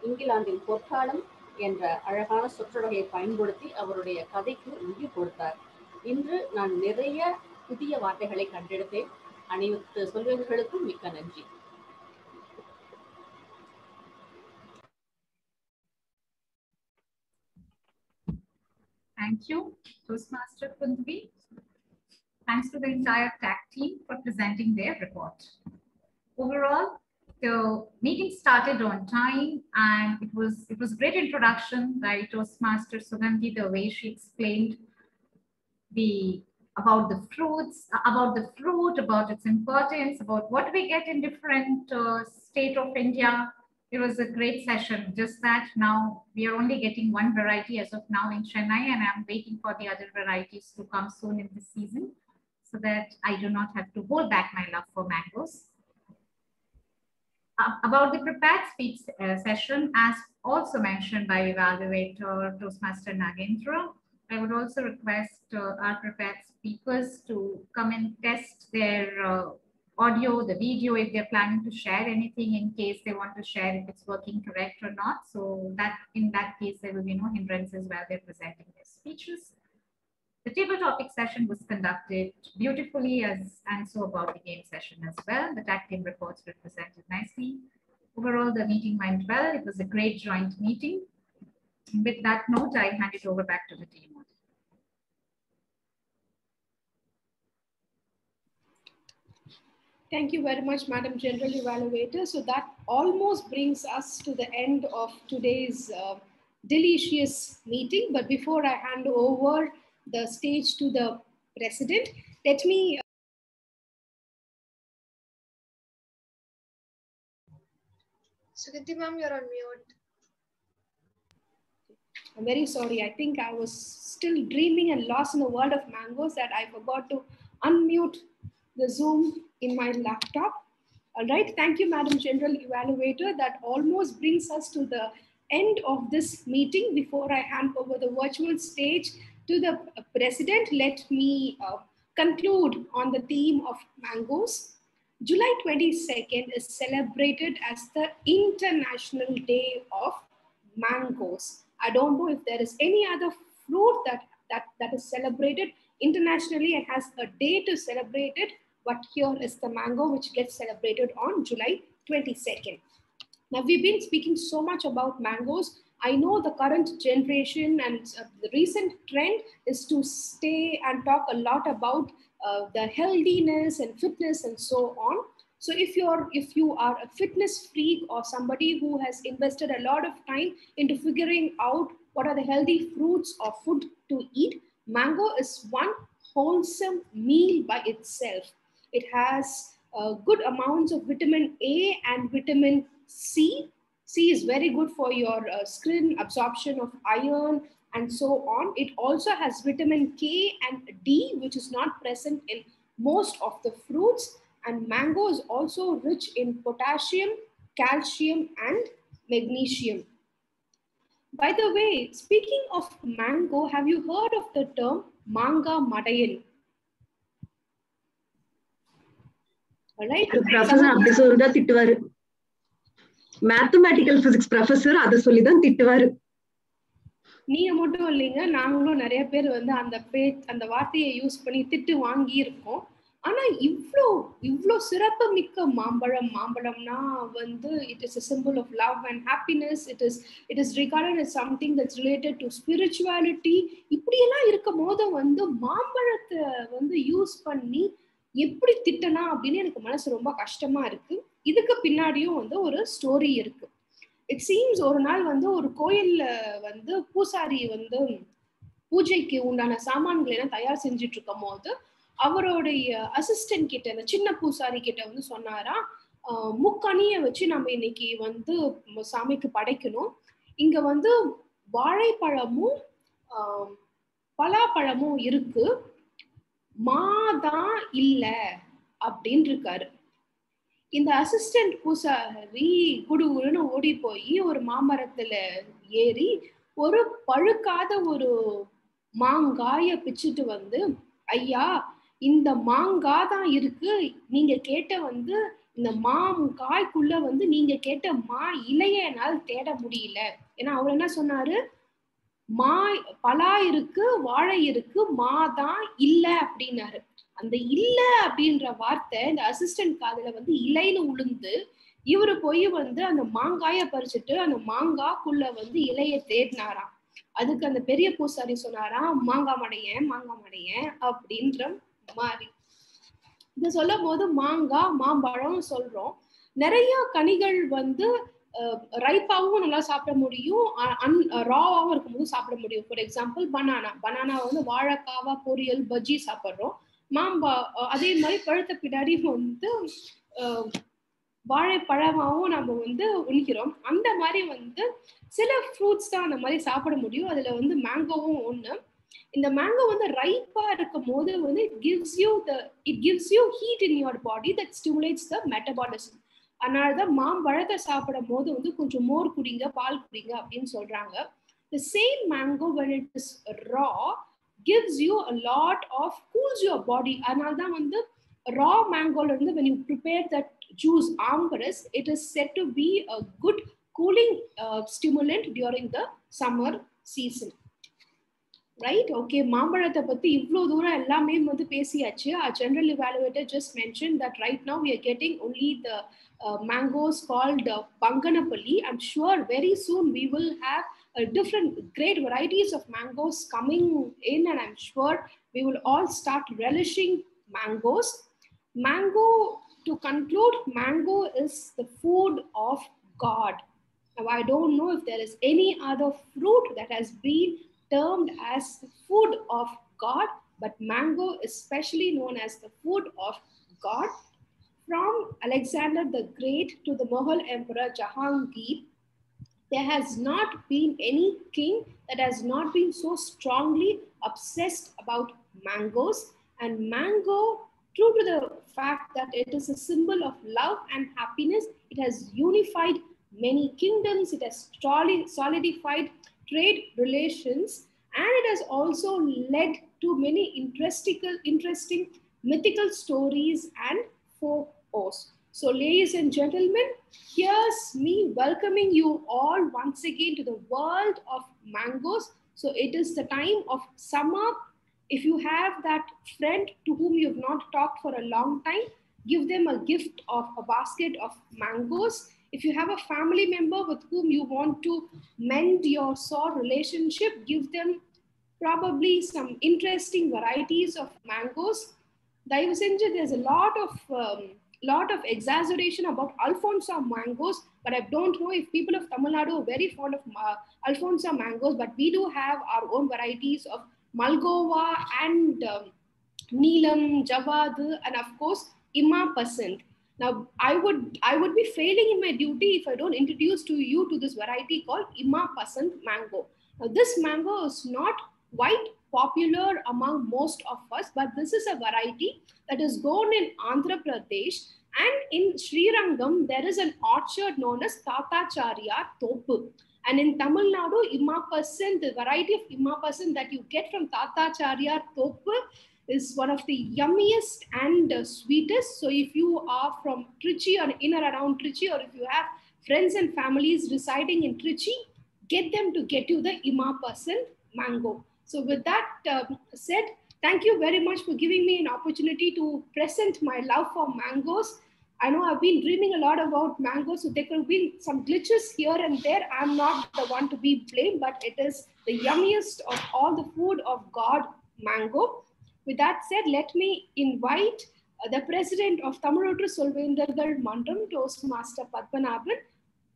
இங்கிலாந்தின் பொற்காலம் என்ற அழகான சொற்றொடரை பயன்படுத்தி அவருடைய கதைக்கு உயிர் கொடுத்தார். இன்று நான் நிறைய புதிய வார்த்தைகளை கண்டெடுத்தேன். அனைத்து சொல்வேந்தர்களுக்கும் மிக்க நன்றி. Thank you, Toastmaster Kundvi. Thanks to the entire TAC team for presenting their report. Overall, the meeting started on time, and it was a great introduction by Toastmaster Sugandhi, the way she explained about the fruits, about the fruit, about its importance, about what we get in different state of India. It was a great session. Just that now we are only getting one variety as of now in Chennai, and I'm waiting for the other varieties to come soon in this season so that I do not have to hold back my love for mangoes. About the prepared speech session, as also mentioned by evaluator Toastmaster Nagendra, I would also request our prepared speakers to come and test their audio, the video, if they're planning to share anything, in case they want to share if it's working correct or not. So that in that case, there will be no hindrances while they're presenting their speeches. The table topic session was conducted beautifully, and so about the game session as well. The TAC team reports were presented nicely. Overall, the meeting went well. It was a great joint meeting. With that note, I hand it over back to the team. Thank you very much, Madam General Evaluator. So that almost brings us to the end of today's delicious meeting. But before I hand over the stage to the President, let me... Sugandhi ma'am, you're on mute. I'm very sorry. I think I was still dreaming and lost in a world of mangoes that I forgot to unmute the Zoom in my laptop. All right. Thank you, Madam General Evaluator. That almost brings us to the end of this meeting. Before I hand over the virtual stage to the President, let me conclude on the theme of mangoes. July 22nd is celebrated as the International Day of Mangoes. I don't know if there is any other fruit that is celebrated internationally and has a day to celebrate it, but here is the mango which gets celebrated on July 22nd. Now, we've been speaking so much about mangoes. I know the current generation and the recent trend is to stay and talk a lot about the healthiness and fitness and so on. So if you are a fitness freak or somebody who has invested a lot of time into figuring out what are the healthy fruits or food to eat, mango is one wholesome meal by itself. It has good amounts of vitamin A and vitamin C. C is very good for your skin, absorption of iron, and so on. It also has vitamin K and D, which is not present in most of the fruits. And mango is also rich in potassium, calcium, and magnesium. By the way, speaking of mango, have you heard of the term manga madayan? All right. Professor அப்படி சொல்றா திட்டுவாரு. Mathematical physics professor அத சொல்லி தான் திட்டுவாரு. நீங்க மட்டும் இல்லைங்க, நாங்களும் நிறைய பேர் வந்து அந்த வார்த்தையை யூஸ் பண்ணி திட்டு வாங்கி இருக்கோம். ஆனா இவ்ளோ சிறப்பு மிக்க மாம்பழம்னா வந்து it is a symbol of love and happiness. It is regarded as something that's related to spirituality. இப்படியெல்லாம் இருக்கும் போது வந்து மாம்பழத்தை வந்து யூஸ் பண்ணி எப்படி திட்டலாம் அப்படின்னு எனக்கு மனசு ரொம்ப கஷ்டமா இருக்கு. இதுக்கு பின்னாடியும் வந்து ஒரு ஸ்டோரி இருக்கு. இட் சீம்ஸ் ஒரு நாள் வந்து ஒரு கோயில்ல வந்து பூசாரி வந்து பூஜைக்கு உண்டான சாமான்களை எல்லாம் தயார் செஞ்சுட்டு இருக்கும் போது அவருடைய அசிஸ்டன்ட் கிட்ட, அந்த சின்ன பூசாரி கிட்ட வந்து சொன்னாரா, முக்கணியை வச்சு நம்ம இன்னைக்கு வந்து சாமிக்கு படைக்கணும். இங்க வந்து வாழைப்பழமும் பலாப்பழமும் இருக்கு, மாதான் இல்ல அப்படின்னு இருக்காரு. இந்த அசிஸ்டன்ட் பூசாரி குடுகுடுன்னு ஓடி போய் ஒரு மாமரத்துல ஏறி ஒரு பழுக்காத ஒரு மாங்காய பிச்சுட்டு வந்து, ஐயா இந்த மாங்காய் தான் இருக்கு, நீங்க கேட்ட வந்து இந்த மாங்காய்க்குள்ள வந்து நீங்க கேட்ட மா இலைய என்னால் தேட முடியல. ஏன்னா அவர் என்ன சொன்னாரு, பலா இருக்கு, வாழை இருக்கு, மாதான் இல்ல அப்படின்னாரு. அந்த இல்ல அப்படின்ற வார்த்தை இந்த அசிஸ்டன்ட் காதுல வந்து இலைன்னு உளுந்து இவரு போய் வந்து அந்த மாங்காய பறிச்சுட்டு அந்த மாங்காய்க்குள்ள வந்து இலைய தேடினாராம். அதுக்கு அந்த பெரிய பூசாரி சொன்னாராம், மாங்காய் மடையன் அப்படின்ற மாதிரி. இத சொல்லும் போது மாம்பழம் சொல்றோம். நிறைய கனிகள் வந்து ரைப்பாவும் நல்லா சாப்பிட முடியும், ராவாவும் இருக்கும்போது சாப்பிட முடியும். ஃபார் எக்ஸாம்பிள் பனானா வந்து வாழைக்காவா பொரியல் பஜ்ஜி சாப்பிட்றோம். அதே மாதிரி பழுத்த பின்னாடி வந்து வாழைப்பழமாவும் நம்ம வந்து உண்கிறோம். அந்த மாதிரி வந்து சில ஃப்ரூட்ஸ் தான் அந்த மாதிரி சாப்பிட முடியும். அதுல வந்து மேங்கோவும் ஒண்ணு. இந்த மேங்கோ வந்து ரைப்பா இருக்கும் போது வந்து it gives you heat in your body that stimulates the metabolism. அதனாலதான் மாம்பழத்தை சாப்பிடும் போது வந்து கொஞ்சம் மோர் குடிங்க, பால் குடிங்க அப்படின்னு சொல்றாங்க. The same mango when it is raw gives you a lot of cools your body. அதனாலதான் வந்து raw mango இருந்து when you prepare that juice amgaras, it is said to be a good cooling stimulant during the summer season. Right? Okay, மாம்பழத்தை பத்தி இவ்வளவு தூரம் எல்லாமே வந்து பேசியாச்சு. Our general evaluator just mentioned that right now we are getting only the mangoes called Banganapalli. I'm sure very soon we will have different great varieties of mangoes coming in, and I'm sure we will all start relishing mangoes. Mango, to conclude, mango is the food of God. Now, I don't know if there is any other fruit that has been termed as the food of God, but mango is especially known as the food of God. From Alexander the Great to the Mughal Emperor Jahangir, there has not been any king that has not been so strongly obsessed about mangoes. And mango, true to the fact that it is a symbol of love and happiness, it has unified many kingdoms, it has solidified trade relations, and it has also led to many interesting mythical stories and folklores. So ladies and gentlemen, here's me welcoming you all once again to the world of mangoes. So it is the time of summer. If you have that friend to whom you have not talked for a long time, give them a gift of a basket of mangoes. If you have a family member with whom you want to mend your sore relationship, give them probably some interesting varieties of mangoes. There's a lot of exaggeration about Alfonso mangoes, but I don't know if people of Tamil Nadu are very fond of Alfonso mangoes, but we do have our own varieties of Malgova and Neelam, Javad, and of course, Ima Pasand. Now, I would be failing in my duty if I don't introduce to you to this variety called Ima Pasand mango. Now, this mango is not quite popular among most of us, but this is a variety that is grown in Andhra Pradesh, and in Srirangam, there is an orchard known as Tatacharya Topu. And in Tamil Nadu, Ima Pasand, the variety of Ima Pasand that you get from Tatacharya Topu is one of the yummiest and sweetest. So if you are from Trichy or in or around Trichy, or if you have friends and families residing in Trichy, get them to get you the Ima Pasand mango. So with that said, thank you very much for giving me an opportunity to present my love for mangoes. I know I've been dreaming a lot about mangoes, so there could be some glitches here and there. I'm not the one to be blamed, but it is the yummiest of all the food of God, mango. With that said, let me invite the president of Tamilottru Solvendargal Mandam, Toastmaster Padmanabhan,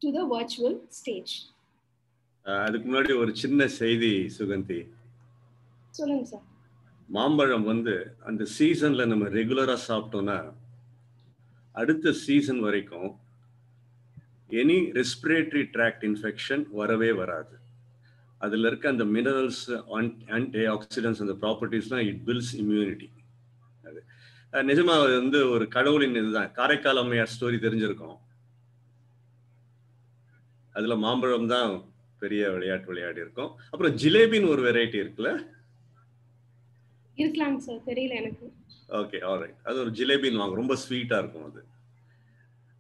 to the virtual stage. அதுக்கு முன்னாடி ஒரு சின்ன செய்தி சுகந்தி. சொல்லுங்க sir. மாம்பழம் அந்த சீசன்ல நம்ம ரெகுலரா சாப்பிட்டோம்னா அடுத்த சீசன் வரைக்கும் எனி ரெஸ்பிரேட்டரி ட்ராக்ட் இன்ஃபெக்ஷன் வரவே வராது. அதுல இருக்க அந்த மினரல்ஸ், ஆன்டி ஆக்சிடென்ட்ஸ், அந்த ப்ராப்பர்ட்டிஸ்லாம் இட் பில்ட்ஸ் இம்யூனிட்டி. அது நிஜமா ஒரு கடவுளின் இதுதான். காரைக்கால் அம்மையார் ஸ்டோரி தெரிஞ்சிருக்கும். அதுல மாம்பழம் தான் பெரிய விளையாடி இருக்கும். அப்புறம் ஜிலேபின்னு ஒரு வெரைட்டி இருக்குல்ல, இருக்கலாங்க சார், தெரியல எனக்கு. Okay, alright. அது ஒரு ஜிலேபின்னு வாங்க, ரொம்ப ஸ்வீட்டா இருக்கும் அது.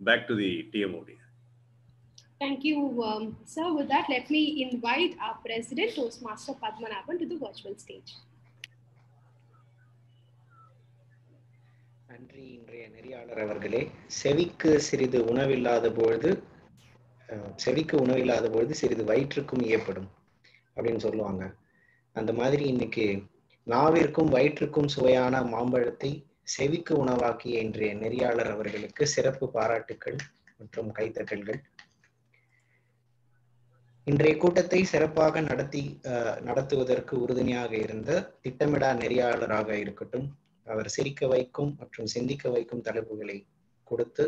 Back to the TMOD. Thank you, sir. With that, let me invite our president, Toastmaster Padmanabhan, to the virtual stage. நன்றி இன்றைய நெறியாளர் அவர்களே. செவிக்கு உணவில்லாத பொழுது சிறிது வயிற்றுக்கும் ஏற்படும் அப்படின்னு சொல்லுவாங்க. அந்த மாதிரி இன்னைக்கு நாவிற்கும் வயிற்றுக்கும் சுவையான மாம்பழத்தை செவிக்கு உணவாக்கிய இன்றைய நெறியாளர் அவர்களுக்கு சிறப்பு பாராட்டுக்கள் மற்றும் கைத்தட்டல்கள். இன்றைய கூட்டத்தை சிறப்பாக நடத்துவதற்கு உறுதுணையாக இருந்த திட்டமிடா நெறியாளராக இருக்கட்டும், அவர் சிரிக்க வைக்கும் மற்றும் சிந்திக்க வைக்கும் தலைப்புகளை கொடுத்து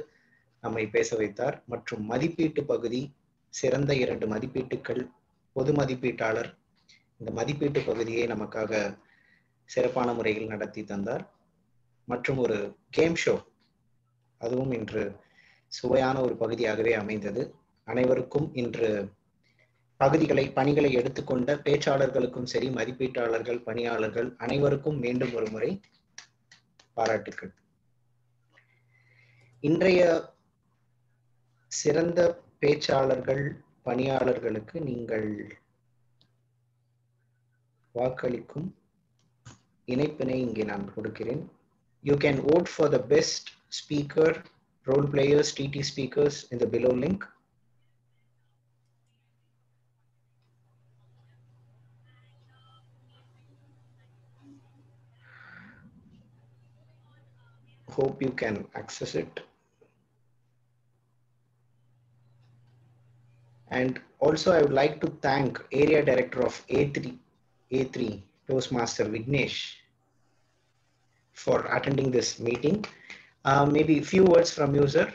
நம்மை பேச வைத்தார். மற்றும் மதிப்பீட்டு பகுதி, சிறந்த 2 மதிப்பீட்டுக்கள், பொது மதிப்பீட்டாளர், இந்த மதிப்பீட்டு பகுதியை நமக்காக சிறப்பான முறையில் நடத்தி தந்தார். மற்றும் ஒரு கேம் ஷோ, அதுவும் இன்று சுவையான ஒரு பகுதியாகவே அமைந்தது. அனைவருக்கும் இன்று பணிகளை எடுத்துக்கொண்ட பேச்சாளர்களுக்கும் சரி, மதிப்பீட்டாளர்கள், பணியாளர்கள் அனைவருக்கும் மீண்டும் ஒரு முறை பாராட்டுக்கள். இன்றைய சிறந்த பேச்சாளர்கள், பணியாளர்களுக்கு நீங்கள் வாக்களிக்கும் இணைப்பினை இங்கே நான் கொடுக்கிறேன். You can vote for the best speaker, role players, TT speakers in the below link. Hope you can access it. And also I would like to thank Area Director of A3 Toastmaster Vignesh for attending this meeting. Maybe a few words from you, sir.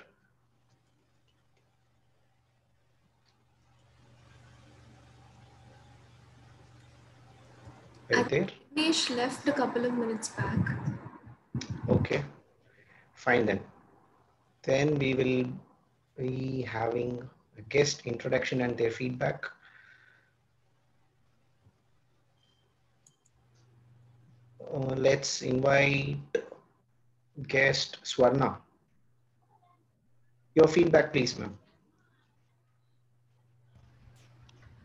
Right there. Vignesh left a couple of minutes back. Okay, fine then. Then we will be having a guest introduction and their feedback. Let's invite guest Swarna. Your feedback, please, ma'am.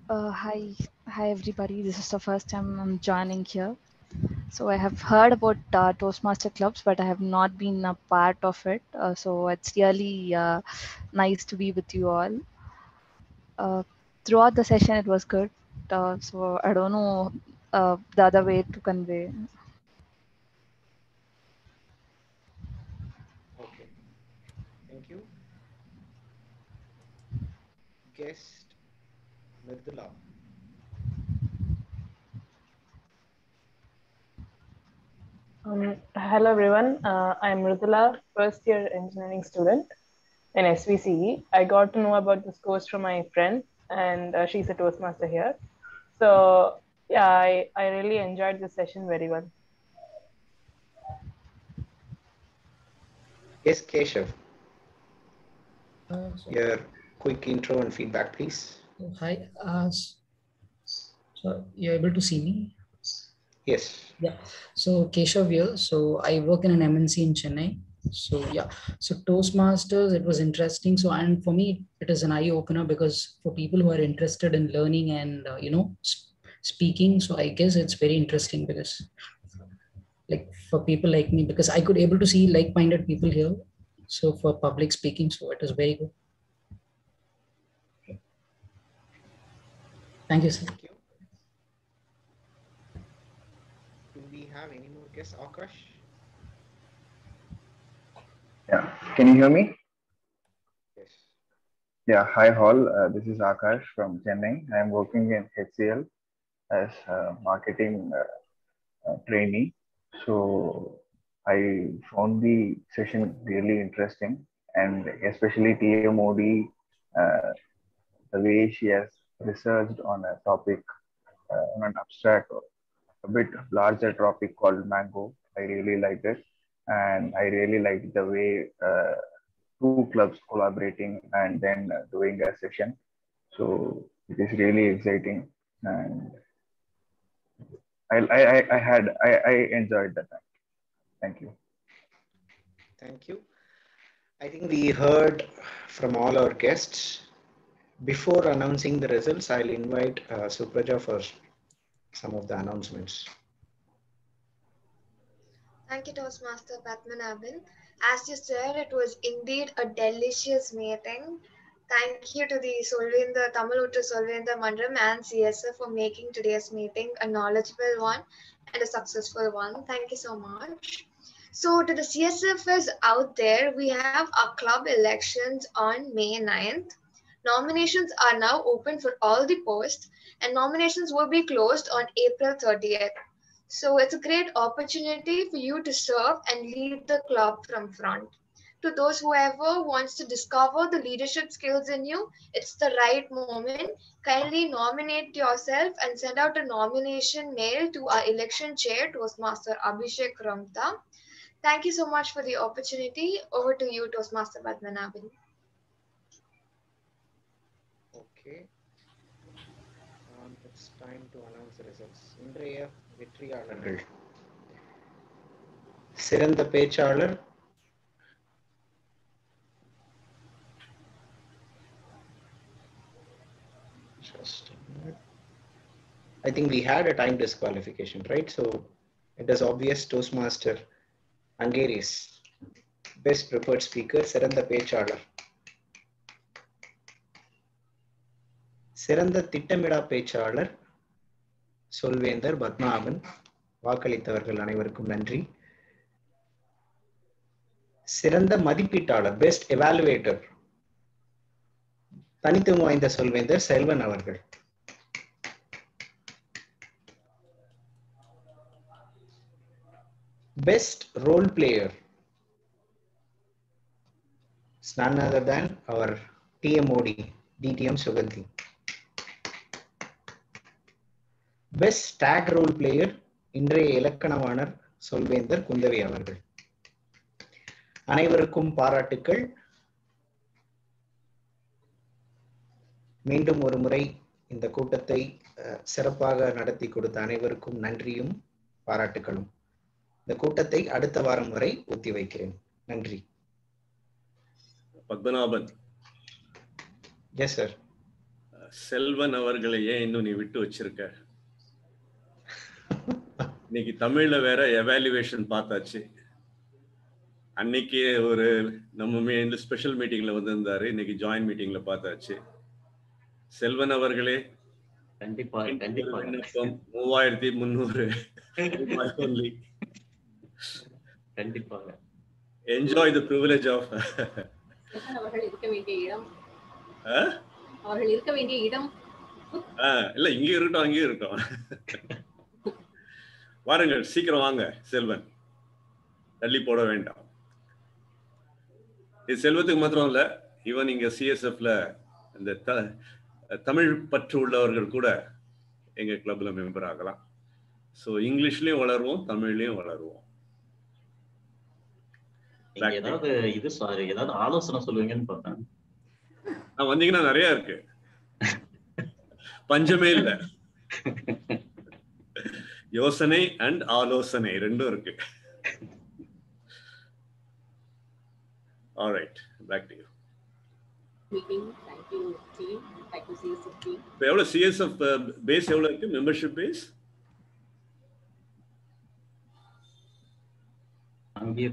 Hi everybody. This is the first time I'm joining here. So I have heard about Toastmaster clubs, but I have not been a part of it. So it's really nice to be with you all. Throughout the session, it was good. So I don't know the other way to convey. Okay, thank you. Guest Mridula. Hello everyone, I'm Mridula, first year engineering student in SVCE. I got to know about this course from my friend, and she's a Toastmaster here. So yeah, I really enjoyed this session very well. Yes, Keshav. Your quick intro and feedback, please. Hi, so you're able to see me? Yes. Yeah. So Keshav here. So I work in an MNC in Chennai. So yeah. So Toastmasters, it was interesting. So and for me, it is an eye opener because for people who are interested in learning and speaking. So I guess it's very interesting because, like, for people like me, because I could able to see like-minded people here. So for public speaking, so it is very good. Thank you, sir. Thank you. Do we have any more guests? Akash? Yeah, can you hear me? Yes. Yeah, hi all. This is Akash from Chennai. I'm working in HCL as a marketing trainee. So I found the session really interesting, and especially TM Modi, the way she has researched on a topic, on an abstract, a bit larger topic called mango. I really liked it, and I really liked the way two clubs collaborating and then doing a session. So it is really exciting, and I enjoyed that time. Thank you. Thank you. I think we heard from all our guests. Before announcing the results, I'll invite Supraja for some of the announcements. Thank you, Toastmaster Padmanabhan. As you said, it was indeed a delicious meeting. Thank you to the Solvendra, Tamil Uttu Solvendra Mandram and CSF for making today's meeting a knowledgeable one and a successful one. Thank you so much. So to the CSFs out there, we have our club elections on May 9th. Nominations are now open for all the posts and nominations will be closed on April 30th. So it's a great opportunity for you to serve and lead the club from front. To those whoever wants to discover the leadership skills in you, it's the right moment. Kindly nominate yourself and send out a nomination mail to our election chair, Toastmaster Abhishek Ramta. Thank you so much for the opportunity. Over to you, Toastmaster Padmanabhan. Okay. It's time to announce the results. இன்றைய வெற்றியாளர்கள் சிறந்த பேச்சாளர் just a minute. I think we had a time disqualification, right? So it is obvious. Toastmaster Angiris, best preferred speaker, சிறந்த பேச்சாளர். சிறந்த திட்டமிடா பேச்சாளர் சொல்வேந்தர் பத்மநாபன். வாக்களித்தவர்கள் அனைவருக்கும் நன்றி. சிறந்த மதிப்பீட்டாளர், பெஸ்ட் எவாலுவேட்டர், தனித்துவம் வாய்ந்த சொல்வேந்தர் செல்வன் அவர்கள். Best role player, none other than our TMOD, DTM Suganthi. Best stock role player, இன்றைய இலக்கணவாணர் சொல்வேந்தர் குந்தவி அவர்கள். அனைவருக்கும் பாராட்டுக்கள். மீண்டும் ஒரு முறை இந்த கூட்டத்தை சிறப்பாக நடத்தி கொடுத்த அனைவருக்கும் நன்றியும் பாராட்டுக்களும். இந்த கூட்டத்தை அடுத்த வாரம் வரை ஒத்தி வைக்கிறேன். நன்றி. பத்மநாபன். Yes sir. செல்வன் அவர்களை ஏன் இன்னும் நீ விட்டு வச்சிருக்க? இன்னைக்கு தமிழ்ல வேற எவாலுவேஷன் பார்த்தாச்சு. அன்னைக்கு ஒரு நம்ம ஸ்பெஷல் மீட்டிங்ல வந்திருந்தாரு, இன்னைக்கு ஜாயின் மீட்டிங்ல பார்த்தாச்சு. செல்வன் அவர்களே, கண்டிப்பா கண்டிப்பா 3300 கண்டிப்பாக. என்ஜாய் தி பிரிவிலேஜ் ஆஃப் அவர்கள் இருக்க வேண்டிய இடம். அவர்கள் இருக்க வேண்டிய இடம் இல்ல, இங்க இருக்கட்டும், அங்கேயும் இருக்கட்டும். வாருங்கள், சீக்கிரம் வாங்க செல்வன், தள்ளி போட வேண்டாம். இது செல்வத்துக்கு மாத்திரம் இல்ல, ஈவன் இங்க சிஎஸ்எஃப்ல இந்த தமிழ் பற்று உள்ளவர்கள் கூட எங்க கிளப்ல மெம்பர் ஆகலாம். ஸோ இங்கிலீஷ்லயும் வளருவோம், தமிழ்லயும் வளருவோம். ஏதாவது ஆலோசனை சொல்லுவீங்கன்னு பார்த்தேன். வந்தீங்கன்னா நிறைய இருக்கு, பஞ்சமே இல்ல. யோசனை அண்ட் ஆலோசனை ரெண்டும் இருக்கு. All right, back to you. Meeting, thank you team, thank you CSF team. இப்போ எவ்வளவு CSF பேஸ் எவ்வளவு இருக்கு, membership fees?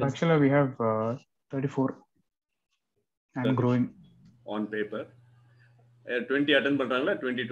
Actually we have 34 and growing on paper. 20 attend பண்றாங்களா? 20